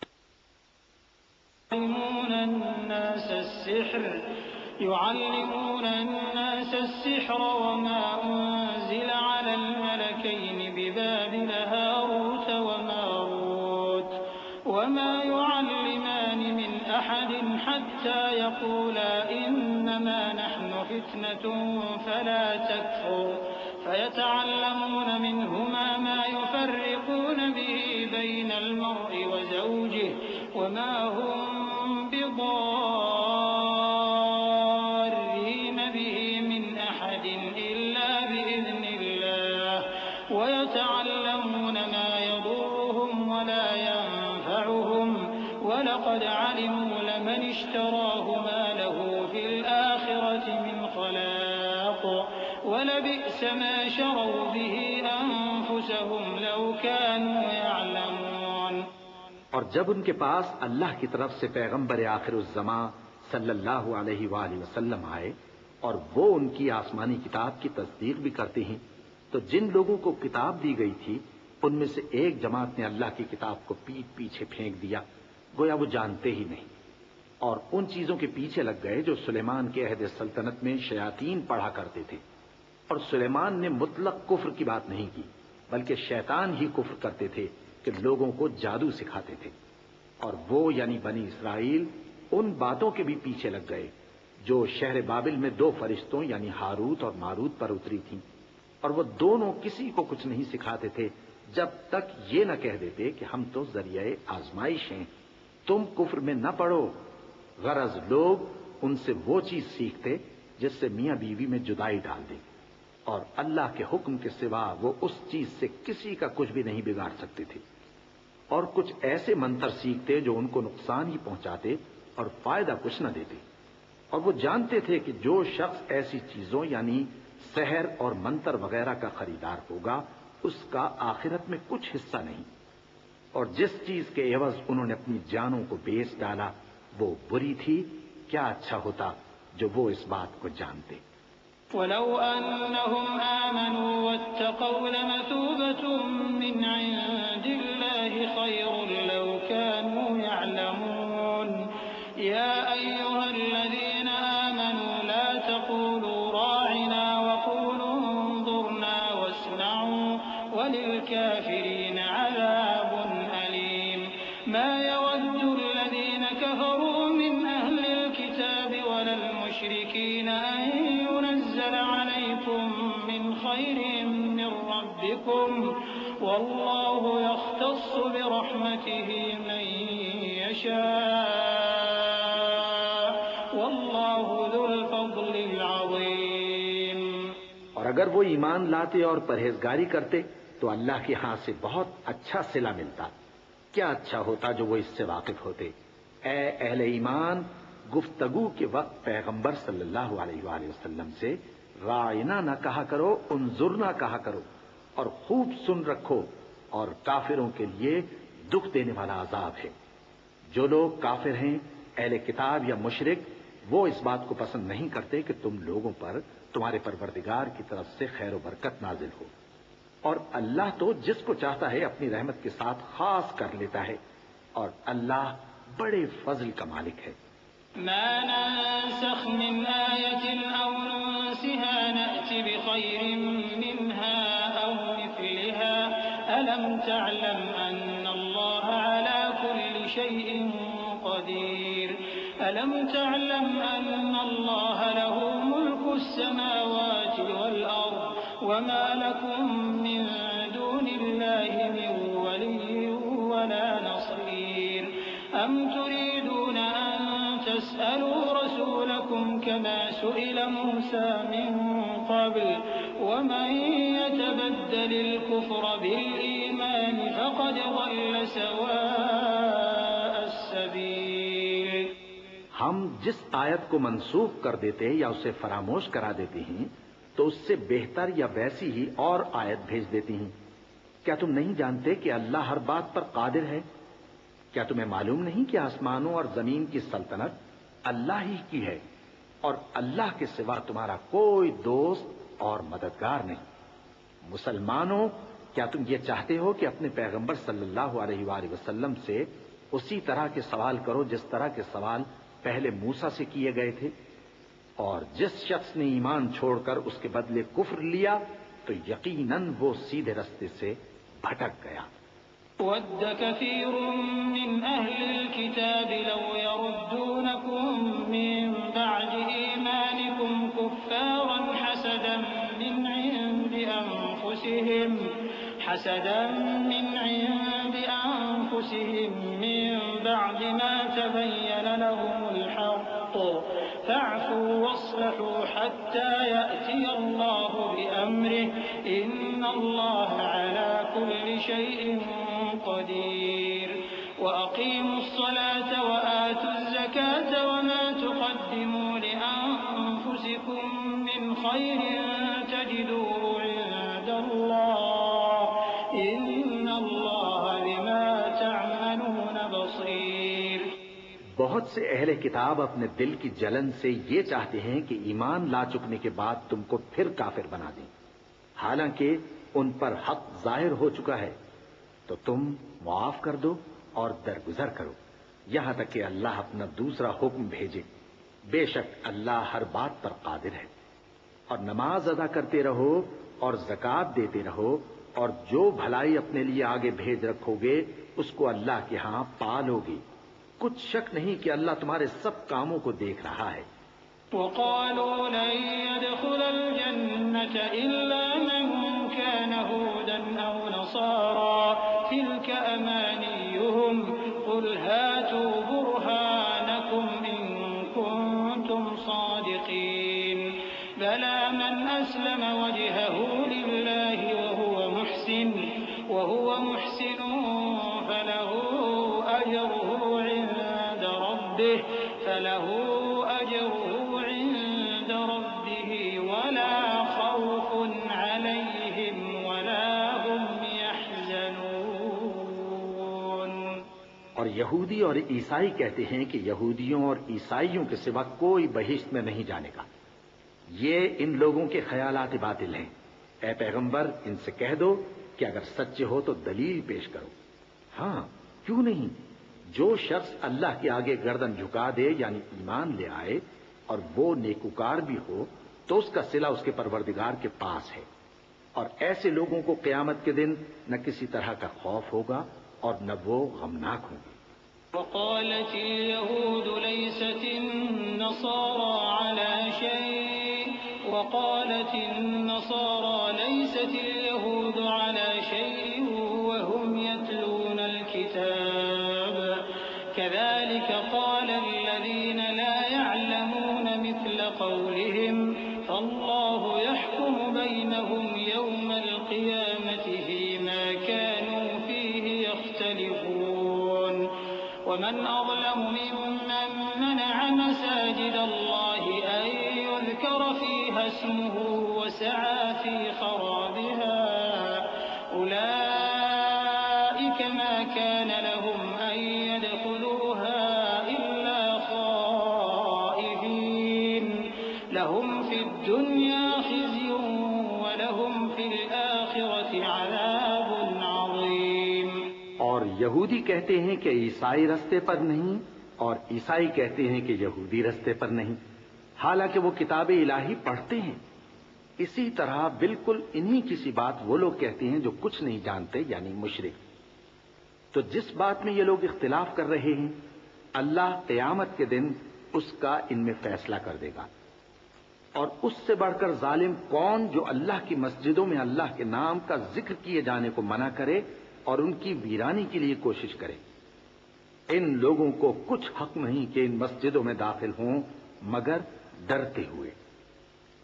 يعلمون الناس السحر وما أنزل على الملكين ببابل هاروت وماروت وما يعلمان من أحد حتى يقولا إنما نحن فتنة فلا تكفر فيتعلمون منهما ما يفرقون به بين المرء وزوجه وما هم بضارين به من أحد إلا بإذن الله ويتعلمون ما يضرهم ولا ينفعهم ولقد علموا لمن اشتراه ما له في الآخرة من خلاق ولبئس ما شروا به أنفسهم لو كانوا يعلمون۔ اور جب ان کے پاس اللہ کی طرف سے پیغمبر آخر الزمان صلی اللہ علیہ وآلہ وسلم آئے اور وہ ان کی آسمانی کتاب کی تصدیق بھی کرتے ہیں، تو جن لوگوں کو کتاب دی گئی تھی ان میں سے ایک جماعت نے اللہ کی کتاب کو پیٹ پیچھے پھینک دیا، گویا وہ جانتے ہی نہیں، اور ان چیزوں کے پیچھے لگ گئے جو سلیمان کے عہد سلطنت میں شیاطین پڑھا کرتے تھے۔ اور سلیمان نے مطلق کفر کی بات نہیں کی، بلکہ شیطان ہی کفر کرتے تھے کہ لوگوں کو جادو سکھاتے تھے۔ اور وہ یعنی بنی اسرائیل ان باتوں کے بھی پیچھے لگ گئے جو شہر بابل میں 2 فرشتوں یعنی ہاروت اور ماروت پر اتری تھیں، اور وہ دونوں کسی کو کچھ نہیں سکھاتے تھے جب تک یہ نہ کہہ دیتے کہ ہم تو ذریعہ آزمائش ہیں، تم کفر میں نہ پڑو۔ غرض لوگ ان سے وہ چیز سیکھتے جس سے میاں بیوی میں جدائی ڈال دے، اور اللہ کے حکم کے سوا وہ اس چیز سے کسی کا کچھ بھی نہیں بگاڑ سکتے تھے، اور کچھ ایسے منتر سیکھتے جو ان کو نقصان ہی پہنچاتے اور فائدہ کچھ نہ دیتے۔ اور وہ جانتے تھے کہ جو شخص ایسی چیزوں یعنی سحر اور منتر وغیرہ کا خریدار ہوگا اس کا آخرت میں کچھ حصہ نہیں، اور جس چیز کے عوض انہوں نے اپنی جانوں کو بیچ ڈالا وہ بری تھی۔ کیا اچھا ہوتا جو وہ اس بات کو جانتے۔ ولو أنهم آمنوا واتقوا لمثوبة من عند الله خير لو كانوا يعلمون۔ يا أيها الذين وللكافرين عذاب أليم ما يود الذين كفروا من أهل الكتاب ولا المشركين أن ينزل عليكم من خير من ربكم والله يختص برحمته من يشاء والله ذو الفضل العظيم۔ اور اگر وہ ایمان لاتے اور پرہیزگاری کرتے تو اللہ کے ہاں سے بہت اچھا صلہ ملتا۔ کیا اچھا ہوتا جو وہ اس سے واقف ہوتے۔ اے اہل ایمان، گفتگو کے وقت پیغمبر صلی اللہ علیہ وآلہ وسلم سے رائنا نہ کہا کرو، انظرنا کہا کرو، اور خوب سن رکھو، اور کافروں کے لیے دکھ دینے والا عذاب ہے۔ جو لوگ کافر ہیں، اہل کتاب یا مشرک، وہ اس بات کو پسند نہیں کرتے کہ تم لوگوں پر تمہارے پروردگار کی طرف سے خیر و برکت نازل ہو، اور اللہ تو جس کو چاہتا ہے اپنی رحمت کے ساتھ خاص کر لیتا ہے، اور اللہ بڑے فضل کا مالک ہے۔ ما ننسخ من آية أو ننسها نأت بخير منها أو مثلها ألم تعلم أن الله على كل شيء قدير ألم تعلم أن الله له ملك السماوات والأرض وما لكم من دون الله من ولي ولا نصير أم تريدون أن تسألوا رسولكم كما سئل موسى من قبل ومن يتبدل الكفر بالإيمان فقد ضل سواء السبيل۔ ہم جس آیت کو منسوخ کر دیتے یا اسے فراموش کرا دیتے ہیں تو اس سے بہتر یا ویسی ہی اور آیت بھیج دیتی ہیں۔ کیا تم نہیں جانتے کہ اللہ ہر بات پر قادر ہے؟ کیا تمہیں معلوم نہیں کہ آسمانوں اور زمین کی سلطنت اللہ ہی کی ہے، اور اللہ کے سوا تمہارا کوئی دوست اور مددگار نہیں؟ مسلمانوں، کیا تم یہ چاہتے ہو کہ اپنے پیغمبر صلی اللہ علیہ وآلہ وسلم سے اسی طرح کے سوال کرو جس طرح کے سوال پہلے موسیٰ سے کیے گئے تھے؟ اور جس شخص نے ایمان چھوڑ کر اس کے بدلے کفر لیا تو یقیناً وہ سیدھے رستے سے بھٹک گیا۔ ود كثير من أهل الكتاب لو يردونكم من بعد إيمانكم كفارا حسدا من عند أنفسهم من بعد ما تبين لهم الحق فاعفوا واصلحوا حتى يأتي الله بأمره إن الله على كل شيء قدير وأقيموا الصلاة وآتوا الزكاة وما تقدموا لأنفسكم من خير تجدوه عند الله إن الله بما تعملون بصير۔ بہت سے اہل کتاب اپنے دل کی جلن سے یہ چاہتے ہیں کہ ایمان لا چکنے کے بعد تم کو پھر کافر بنا دیں، حالانکہ ان پر حق ظاہر ہو چکا ہے۔ تو تم معاف کر دو اور درگزر کرو یہاں تک کہ اللہ اپنا دوسرا حکم بھیجے۔ بے شک اللہ ہر بات پر قادر ہے۔ اور نماز ادا کرتے رہو اور زکوٰۃ دیتے رہو، اور جو بھلائی اپنے لیے آگے بھیج رکھو گے اس کو اللہ کے ہاں پالو گے۔ کچھ شک نہیں کہ اللہ تمہارے سب کاموں کو دیکھ رہا ہے۔ وقالوا لن يدخل الجنة إلا من كان هودا أو نصارى تلك أمانيهم قل هاتوا برهانكم إن كنتم صادقين بلى من أسلم وجهه لله وهو محسن فله أجره عند ربه ولا خوف عليهم ولا هم يحزنون۔ اور یہودی اور عیسائی کہتے ہیں کہ یہودیوں اور عیسائیوں کے سوا کوئی بہشت میں نہیں جانے گا۔ یہ ان لوگوں کے خیالات باطل ہیں۔ اے پیغمبر، ان سے کہہ دو کہ اگر سچے ہو تو دلیل پیش کرو۔ ہاں، کیوں نہیں؟ جو شخص اللہ کے آگے گردن جھکا دے یعنی ایمان لے آئے اور وہ نیکوکار بھی ہو تو اس کا صلہ اس کے پروردگار کے پاس ہے۔ اور ایسے لوگوں کو قیامت کے دن نہ کسی طرح کا خوف ہوگا اور نہ وہ غمناک ہوں گے۔ وقالت اليهود ليست النصارى على شيء وقالت النصارى ليست اليهود على شيء وهم يتلون الكتاب كذلك قال الذين لا يعلمون مثل قولهم فالله يحكم بينهم يوم القيامة فيما كانوا فيه يختلفون ومن أظلم ممن منع مساجد الله أن يذكر فيها اسمه وسعى في خرابها أولئك ما كان لهم أن يدخلوها إلا خائفين لهم في الدنيا خزي ولهم في الآخرة عذاب عظيم۔ اور یہودی کہتے ہیں کہ عیسائی رستے پر نہیں، اور عیسائی کہتے ہیں کہ یہودی رستے پر نہیں، حالانکہ وہ کتاب الہی پڑھتے ہیں۔ اسی طرح بالکل انہی کسی بات وہ لوگ کہتے ہیں جو کچھ نہیں جانتے، یعنی مشرک۔ تو جس بات میں یہ لوگ اختلاف کر رہے ہیں، اللہ قیامت کے دن اس کا ان میں فیصلہ کر دے گا۔ اور اس سے بڑھ کر ظالم کون جو اللہ کی مسجدوں میں اللہ کے نام کا ذکر کیے جانے کو منع کرے اور ان کی ویرانی کے لیے کوشش کرے۔ ان لوگوں کو کچھ حق نہیں کہ ان مسجدوں میں داخل ہوں مگر ڈرتے ہوئے۔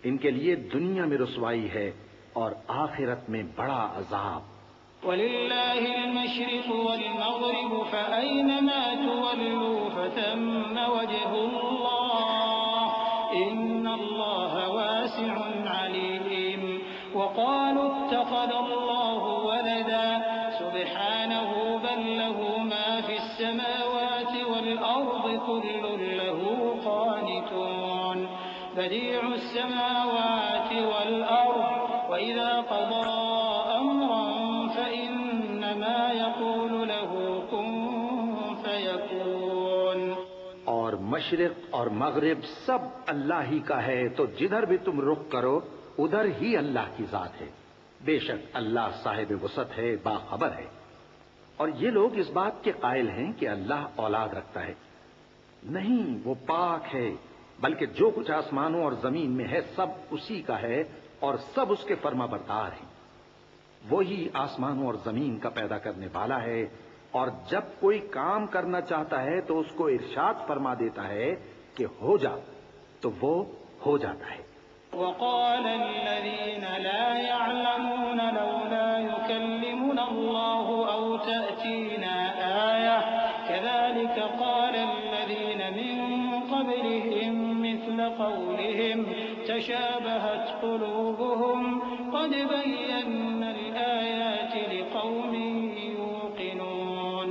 ان کے لیے دنیا میں رسوائی ہے اور آخرت میں بڑا عذاب۔ وَلِلَّهِ الْمَشْرِقُ وَالْمَغْرِبُ فَأَيْنَمَا تُوَلُّوا فَثَمَّ وَجْهُ اللَّهِ إِنَّ اللَّهَ وَاسِعٌ عَلِيمٌ وَقَالُوا اتَّخَذَ اللَّهُ وَلَدًا سبحانه بل له ما في السماوات والأرض كل له قانتون بديع السماوات والأرض وإذا قضى أمرا فإنما يقول له كن فيكون۔ اور مشرق اور مغرب سب اللہ ہی کا ہے، تو جدھر بھی تم رخ کرو ادھر ہی اللہ کی ذات ہے۔ بے شک اللہ صاحب وسعت ہے، باخبر ہے۔ اور یہ لوگ اس بات کے قائل ہیں کہ اللہ اولاد رکھتا ہے۔ نہیں، وہ پاک ہے، بلکہ جو کچھ آسمانوں اور زمین میں ہے سب اسی کا ہے اور سب اس کے فرما بردار ہیں۔ وہی آسمانوں اور زمین کا پیدا کرنے والا ہے، اور جب کوئی کام کرنا چاہتا ہے تو اس کو ارشاد فرما دیتا ہے کہ ہو جا، تو وہ ہو جاتا ہے۔ وقال الذين لا يعلمون لولا يكلمنا الله أو تأتينا آية كذلك قال الذين من قبلهم مثل قولهم تشابهت قلوبهم قد بينا الآيات لقوم يوقنون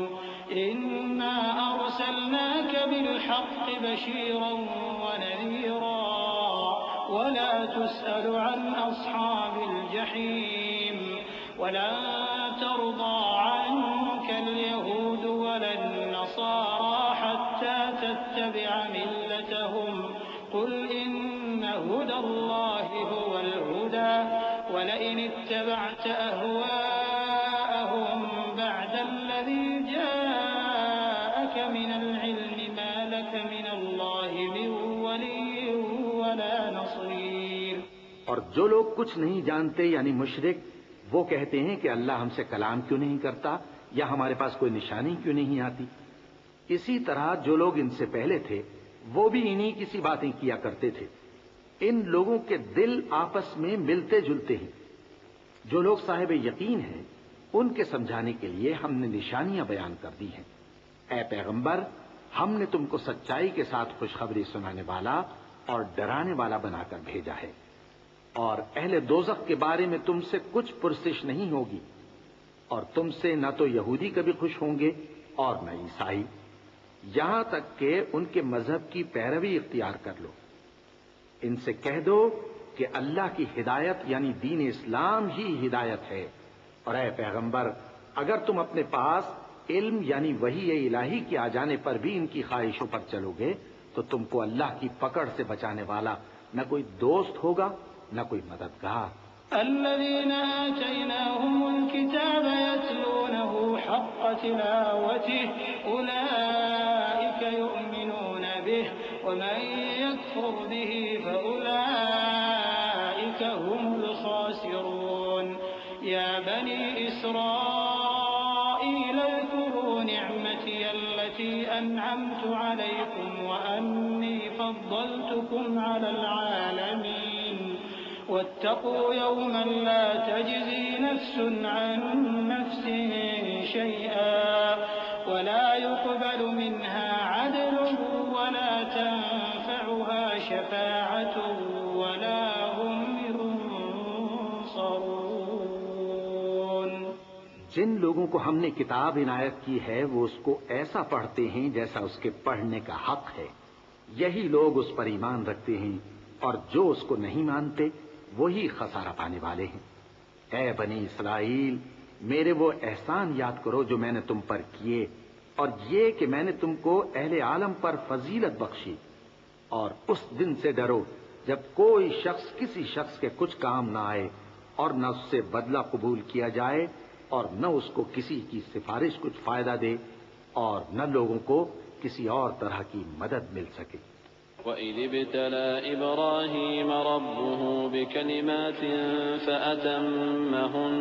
إنا أرسلناك بالحق بشيرا ونذيرا ولا تسأل عن أصحاب الجحيم ولن ترضى عنك اليهود ولا النصارى حتى تتبع ملتهم قل إن هدى الله هو الهدى ولئن اتبعت أهواءهم بعد الذي جاءك من العلم ما لك من الله من ولي ولا نصير۔ اور جو لوگ کچھ نہیں جانتے یعنی مشرک، وہ کہتے ہیں کہ اللہ ہم سے کلام کیوں نہیں کرتا یا ہمارے پاس کوئی نشانی کیوں نہیں آتی۔ اسی طرح جو لوگ ان سے پہلے تھے وہ بھی انہی کسی باتیں کیا کرتے تھے۔ ان لوگوں کے دل آپس میں ملتے جلتے ہیں۔ جو لوگ صاحب یقین ہیں ان کے سمجھانے کے لیے ہم نے نشانیاں بیان کر دی ہیں۔ اے پیغمبر، ہم نے تم کو سچائی کے ساتھ خوشخبری سنانے والا اور ڈرانے والا بنا کر بھیجا ہے، اور اہل دوزخ کے بارے میں تم سے کچھ پرسش نہیں ہوگی، اور تم سے نہ تو یہودی کبھی خوش ہوں گے اور نہ عیسائی، یہاں تک کہ ان کے مذہب کی پیروی اختیار کر لو۔ ان سے کہہ دو کہ اللہ کی ہدایت یعنی دین اسلام ہی ہدایت ہے، اور اے پیغمبر اگر تم اپنے پاس علم یعنی وحی الہی کے آ جانے پر بھی ان کی خواہشوں پر چلو گے تو تم کو اللہ کی پکڑ سے بچانے والا نہ کوئی دوست ہوگا نہ کوئی مددگار۔ الذين آتيناهم الكتاب يتلونه حق تلاوته أولئك يؤمنون به ومن يكفر به فأولئك هم الخاسرون يا بني إسرائيل اذكروا نعمتي التي أنعمت عليكم وأني فضلتكم على العالمين واتقوا يوما لا تجزي نفس عن نفس شيئا ولا يقبل منها عدل ولا تنفعها شفاعة ولا هم ينصرون. جن لوگوں کو ہم نے کتاب عنایت کی ہے وہ اس کو ایسا پڑھتے ہیں جیسا اس کے پڑھنے کا حق ہے، یہی لوگ اس پر ایمان رکھتے ہیں، اور جو اس کو نہیں مانتے وہی خسارہ پانے والے ہیں۔ اے بنی اسرائیل، میرے وہ احسان یاد کرو جو میں نے تم پر کیے، اور یہ کہ میں نے تم کو اہل عالم پر فضیلت بخشی، اور اس دن سے ڈرو جب کوئی شخص کسی شخص کے کچھ کام نہ آئے اور نہ اس سے بدلہ قبول کیا جائے اور نہ اس کو کسی کی سفارش کچھ فائدہ دے اور نہ لوگوں کو کسی اور طرح کی مدد مل سکے۔ وَإِذِ ابْتَلَى إِبْرَاهِيمَ رَبُّهُ بِكَلِمَاتٍ فَأَتَمَّهُنَّ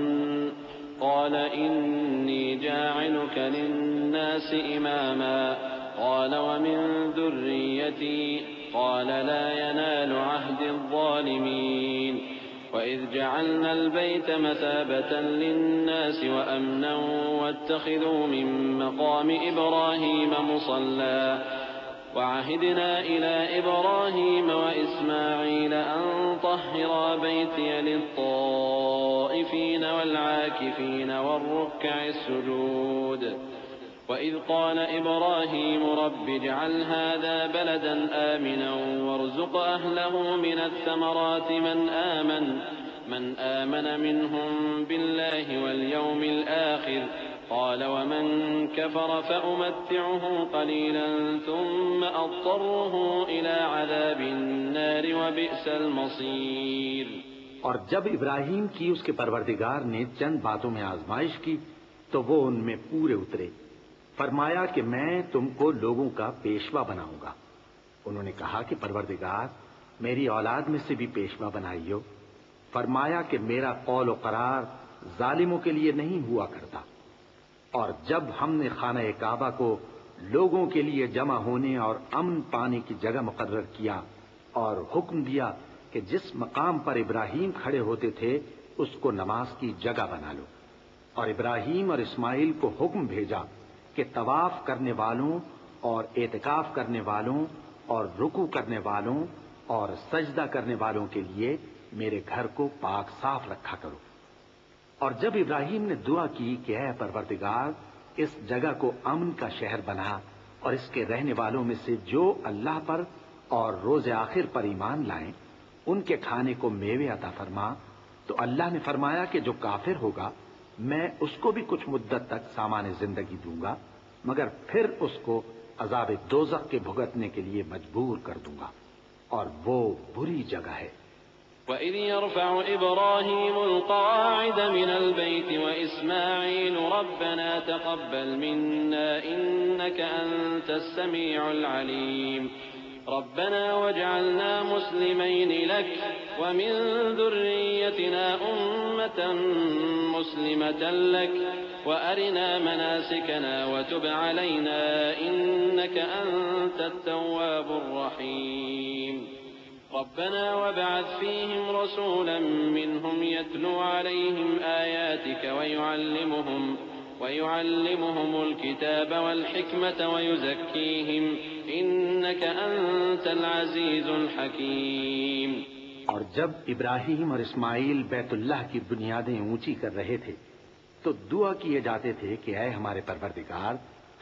قَالَ إِنِّي جَاعِلُكَ لِلنَّاسِ إِمَامًا قَالَ وَمِن ذُرِّيَّتِي قَالَ لَا يَنَالُ عَهْدِ الظَّالِمِينَ وَإِذْ جَعَلْنَا الْبَيْتَ مَثَابَةً لِلنَّاسِ وَأَمْنًا وَاتَّخِذُوا مِن مَّقَامِ إِبْرَاهِيمَ مُصَلًّى وعهدنا إلى إبراهيم وإسماعيل أن طهرا بيتي للطائفين والعاكفين والركع السجود وإذ قال إبراهيم رب اجعل هذا بلدا آمنا وارزق أهله من الثمرات من آمن منهم بالله واليوم الآخر قال ومن كفر فأمتعه قليلا ثم أضطره إلى عذاب النار وبئس المصير۔ اور جب ابراہیم کی اس کے پروردگار نے چند باتوں میں آزمائش کی تو وہ ان میں پورے اترے۔ فرمایا کہ میں تم کو لوگوں کا پیشوا بناؤں گا۔ انہوں نے کہا کہ پروردگار میری اولاد میں سے بھی پیشوا بنائیو۔ فرمایا کہ میرا قول و قرار ظالموں کے لیے نہیں ہوا کرتا۔ اور جب ہم نے خانہ کعبہ کو لوگوں کے لیے جمع ہونے اور امن پانے کی جگہ مقرر کیا اور حکم دیا کہ جس مقام پر ابراہیم کھڑے ہوتے تھے اس کو نماز کی جگہ بنا لو، اور ابراہیم اور اسماعیل کو حکم بھیجا کہ طواف کرنے والوں اور اعتکاف کرنے والوں اور رکوع کرنے والوں اور سجدہ کرنے والوں کے لیے میرے گھر کو پاک صاف رکھا کرو۔ اور جب ابراہیم نے دعا کی کہ اے پروردگار اس جگہ کو امن کا شہر بنا اور اس کے رہنے والوں میں سے جو اللہ پر اور روز آخر پر ایمان لائیں ان کے کھانے کو میوے عطا فرما، تو اللہ نے فرمایا کہ جو کافر ہوگا میں اس کو بھی کچھ مدت تک سامان زندگی دوں گا، مگر پھر اس کو عذاب دوزخ کے بھگتنے کے لیے مجبور کر دوں گا، اور وہ بری جگہ ہے۔ وَإِذْ يَرْفَعُ إِبْرَاهِيمُ الْقَوَاعِدَ مِنَ الْبَيْتِ وَإِسْمَاعِيلُ رَبَّنَا تَقَبَّلْ مِنَّا إِنَّكَ أَنتَ السَّمِيعُ الْعَلِيمُ رَبَّنَا وَاجْعَلْنَا مُسْلِمَيْنِ لَكَ وَمِن ذُرِّيَّتِنَا أُمَّةً مُسْلِمَةً لَكَ وَأَرِنَا مَنَاسِكَنَا وَتُبْ عَلَيْنَا إِنَّكَ أَنتَ التَّوَّابُ الرَّحِيمُ ربنا وابعث فيهم رسولا منهم يتلو عليهم آياتك ويعلمهم الكتاب والحكمة ويزكيهم إنك أنت العزيز الحكيم۔ اور جب ابراہیم اور اسماعیل بیت اللہ کی بنیادیں اونچی کر رہے تھے تو دعا کیے جاتے تھے کہ اے ہمارے پروردگار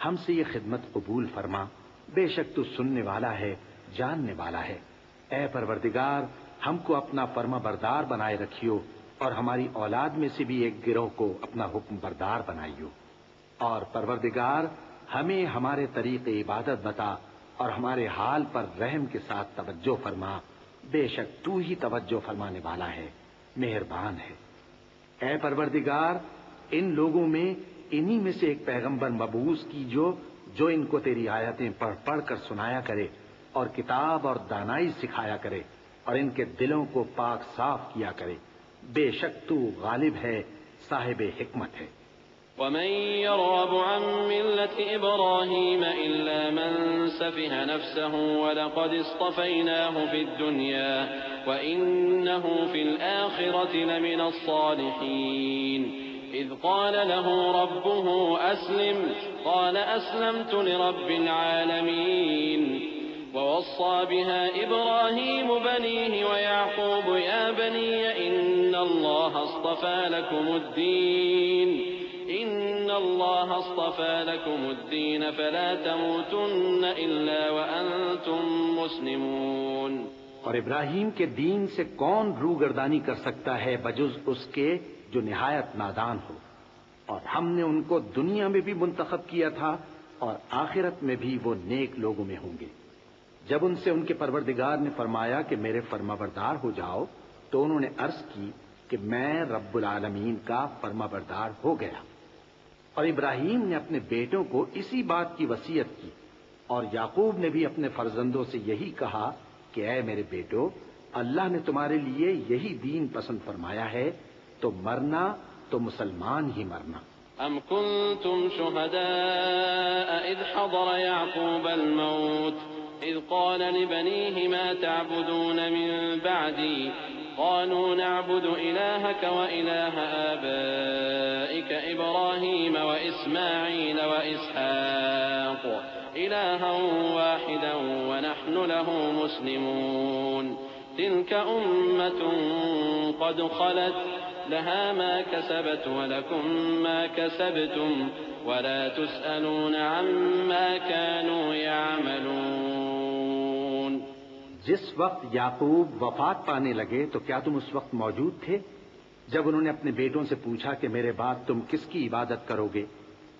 ہم سے یہ خدمت قبول فرما، بے شک تو سننے والا ہے، جاننے والا ہے۔ اے پروردگار ہم کو اپنا فرما بردار بنائے رکھیو اور ہماری اولاد میں سے بھی ایک گروہ کو اپنا حکم بردار بنائیو، اور پروردگار ہمیں ہمارے طریق عبادت بتا اور ہمارے حال پر رحم کے ساتھ توجہ فرما، بے شک تو ہی توجہ فرمانے والا ہے، مہربان ہے۔ اے پروردگار، ان لوگوں میں انہی میں سے ایک پیغمبر مبعوث کیجو جو ان کو تیری آیتیں پڑھ پڑھ کر سنایا کرے اور کتاب اور دانائی سکھایا کرے اور ان کے دلوں کو پاک صاف کیا کرے۔ بے شک تو غالب ہے، صاحب حکمت ہے۔ ومن يرغب عن ملة إبراهيم إلا من سفه نفسه ولقد اصطفيناه في الدنيا وإنه في الآخرة لمن الصالحين إذ قال له ربه أسلم قال أسلمت لرب العالمين ووصى بها إبراهيم بنيه ويعقوب يا بني إن الله اصطفى لكم الدين فلا تموتن إلا وأنتم مسلمون۔ اور ابراہیم کے دین سے کون روگردانی کر سکتا ہے بجز اس کے جو نہایت نادان ہو، اور ہم نے ان کو دنیا میں بھی منتخب کیا تھا اور آخرت میں بھی وہ نیک لوگوں میں ہوں گے۔ جب ان سے ان کے پروردگار نے فرمایا کہ میرے فرمانبردار ہو جاؤ تو انہوں نے عرض کی کہ میں رب العالمین کا فرمانبردار ہو گیا۔ اور ابراہیم نے اپنے بیٹوں کو اسی بات کی وصیت کی، اور یعقوب نے بھی اپنے فرزندوں سے یہی کہا کہ اے میرے بیٹو، اللہ نے تمہارے لیے یہی دین پسند فرمایا ہے، تو مرنا تو مسلمان ہی مرنا۔ أم كنتم شهداء إذ حضر يعقوب الموت إذ قال لبنيه ما تعبدون من بعدي قالوا نعبد إلهك وإله آبائك إبراهيم وإسماعيل وإسحاق إلها واحدا ونحن له مسلمون تلك أمة قد خلت لها ما كسبت ولكم ما كسبتم ولا تسألون عما كانوا يعملون۔ جس وقت یعقوب وفات پانے لگے تو کیا تم اس وقت موجود تھے جب انہوں نے اپنے بیٹوں سے پوچھا کہ میرے بعد تم کس کی عبادت کرو گے؟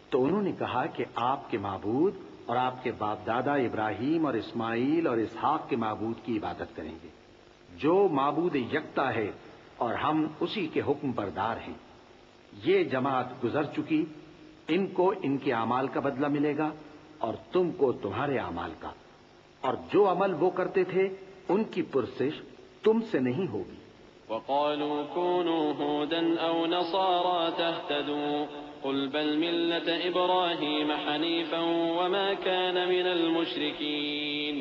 تو انہوں نے کہا کہ آپ کے معبود اور آپ کے باپ دادا ابراہیم اور اسماعیل اور اسحاق کے معبود کی عبادت کریں گے، جو معبود یکتا ہے اور ہم اسی کے حکم بردار ہیں۔ یہ جماعت گزر چکی، ان کو ان کے اعمال کا بدلہ ملے گا اور تم کو تمہارے اعمال کا، اور جو عمل وہ کرتے تھے ان کی پرسش تم سے نہیں ہوگی۔ وقالوا كونوا هودا أو نصارى تهتدوا قل بل ملة إبراهيم حنيفا وما كان من المشركين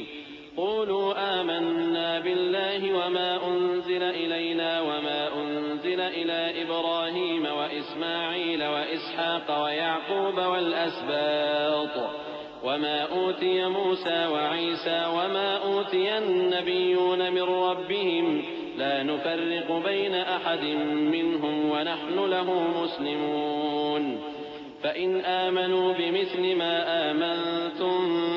قولوا آمنا بالله وما أنزل إلينا وما أنزل إلى إبراهيم وإسماعيل وإسحاق ويعقوب والأسباط وما أوتي موسى وعيسى وما أوتي النبيون من ربهم لا نفرق بين أحد منهم ونحن له مسلمون فإن آمنوا بمثل ما آمنتم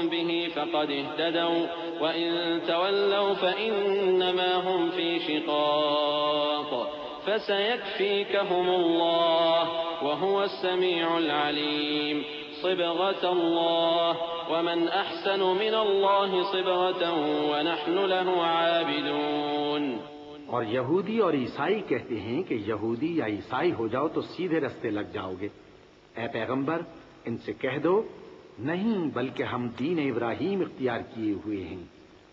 به فقد اهتدوا وإن تولوا فإنما هم في شقاق فسيكفيكهم الله وهو السميع العليم صبغة الله ومن أحسن من الله صبغة ونحن له عابدون۔ اور یہودی اور عیسائی کہتے ہیں کہ یہودی یا عیسائی ہو جاؤ تو سیدھے رستے لگ جاؤ گے۔ اے پیغمبر، ان سے کہہ دو نہیں، بلکہ ہم دین ابراہیم اختیار کیے ہوئے ہیں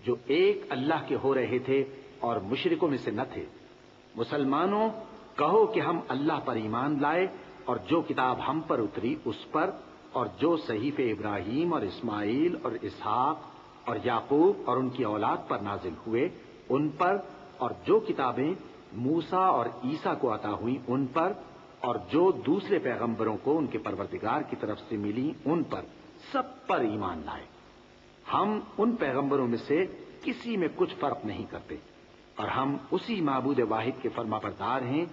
جو ایک اللہ کے ہو رہے تھے اور مشرکوں میں سے نہ تھے۔ مسلمانوں، کہو کہ ہم اللہ پر ایمان لائے اور جو کتاب ہم پر اتری اس پر، اور جو صحیفے ابراہیم اور اسماعیل اور اسحاق اور یعقوب اور ان کی اولاد پر نازل ہوئے ان پر، اور جو کتابیں موسیٰ اور عیسیٰ کو عطا ہوئیں ان پر، اور جو دوسرے پیغمبروں کو ان کے پروردگار کی طرف سے ملی ان پر، سب پر ایمان لائے۔ ہم ان پیغمبروں میں سے کسی میں کچھ فرق نہیں کرتے، اور ہم اسی معبود واحد کے فرمانبردار ہیں۔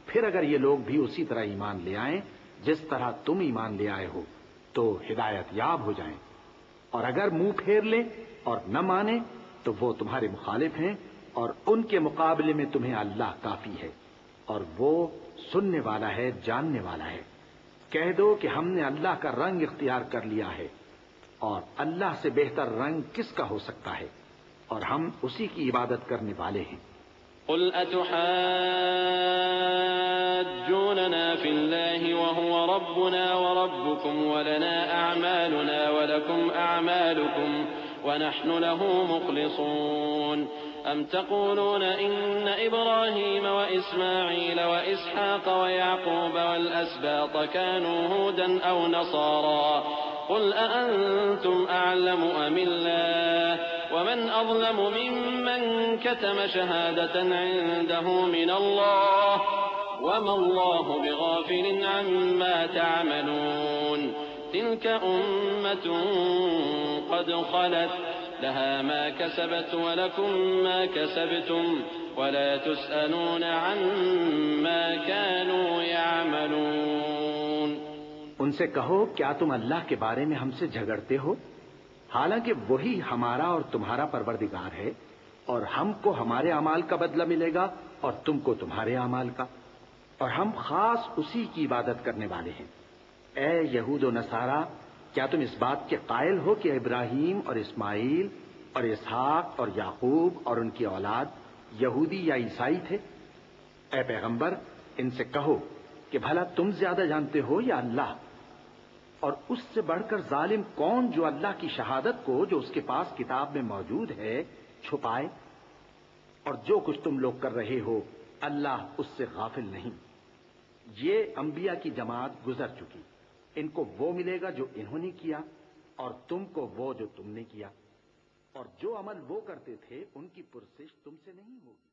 پھر اگر یہ لوگ بھی اسی طرح ایمان لے آئیں جس طرح تم ایمان لے آئے ہو تو ہدایت یاب ہو جائیں، اور اگر منہ پھیر لیں اور نہ مانیں تو وہ تمہارے مخالف ہیں، اور ان کے مقابلے میں تمہیں اللہ کافی ہے، اور وہ سننے والا ہے، جاننے والا ہے۔ کہہ دو کہ ہم نے اللہ کا رنگ اختیار کر لیا ہے، اور اللہ سے بہتر رنگ کس کا ہو سکتا ہے، اور ہم اسی کی عبادت کرنے والے ہیں۔ قل أتحاجوننا في الله وهو ربنا وربكم ولنا أعمالنا ولكم أعمالكم ونحن له مخلصون أم تقولون إن إبراهيم وإسماعيل وإسحاق ويعقوب والأسباط كانوا هودا أو نصارى قل أأنتم أعلم أم الله ومن أظلم ممن كتم شهادة عنده من الله وما الله بغافل عما تعملون تلك أمة قد خلت لها ما كسبت ولكم ما كسبتم ولا تسألون عما كانوا يعملون۔ ان سے کہو کیا تم اللہ کے بارے میں ہم سے جھگڑتے ہو، حالانکہ وہی ہمارا اور تمہارا پروردگار ہے، اور ہم کو ہمارے اعمال کا بدلہ ملے گا اور تم کو تمہارے اعمال کا، اور ہم خاص اسی کی عبادت کرنے والے ہیں۔ اے یہود و نصارا، کیا تم اس بات کے قائل ہو کہ ابراہیم اور اسماعیل اور اسحاق اور یعقوب اور ان کی اولاد یہودی یا عیسائی تھے؟ اے پیغمبر، ان سے کہو کہ بھلا تم زیادہ جانتے ہو یا اللہ؟ اور اس سے بڑھ کر ظالم کون جو اللہ کی شہادت کو جو اس کے پاس کتاب میں موجود ہے چھپائے؟ اور جو کچھ تم لوگ کر رہے ہو اللہ اس سے غافل نہیں۔ یہ انبیاء کی جماعت گزر چکی، ان کو وہ ملے گا جو انہوں نے کیا اور تم کو وہ جو تم نے کیا، اور جو عمل وہ کرتے تھے ان کی پرسش تم سے نہیں ہوگی۔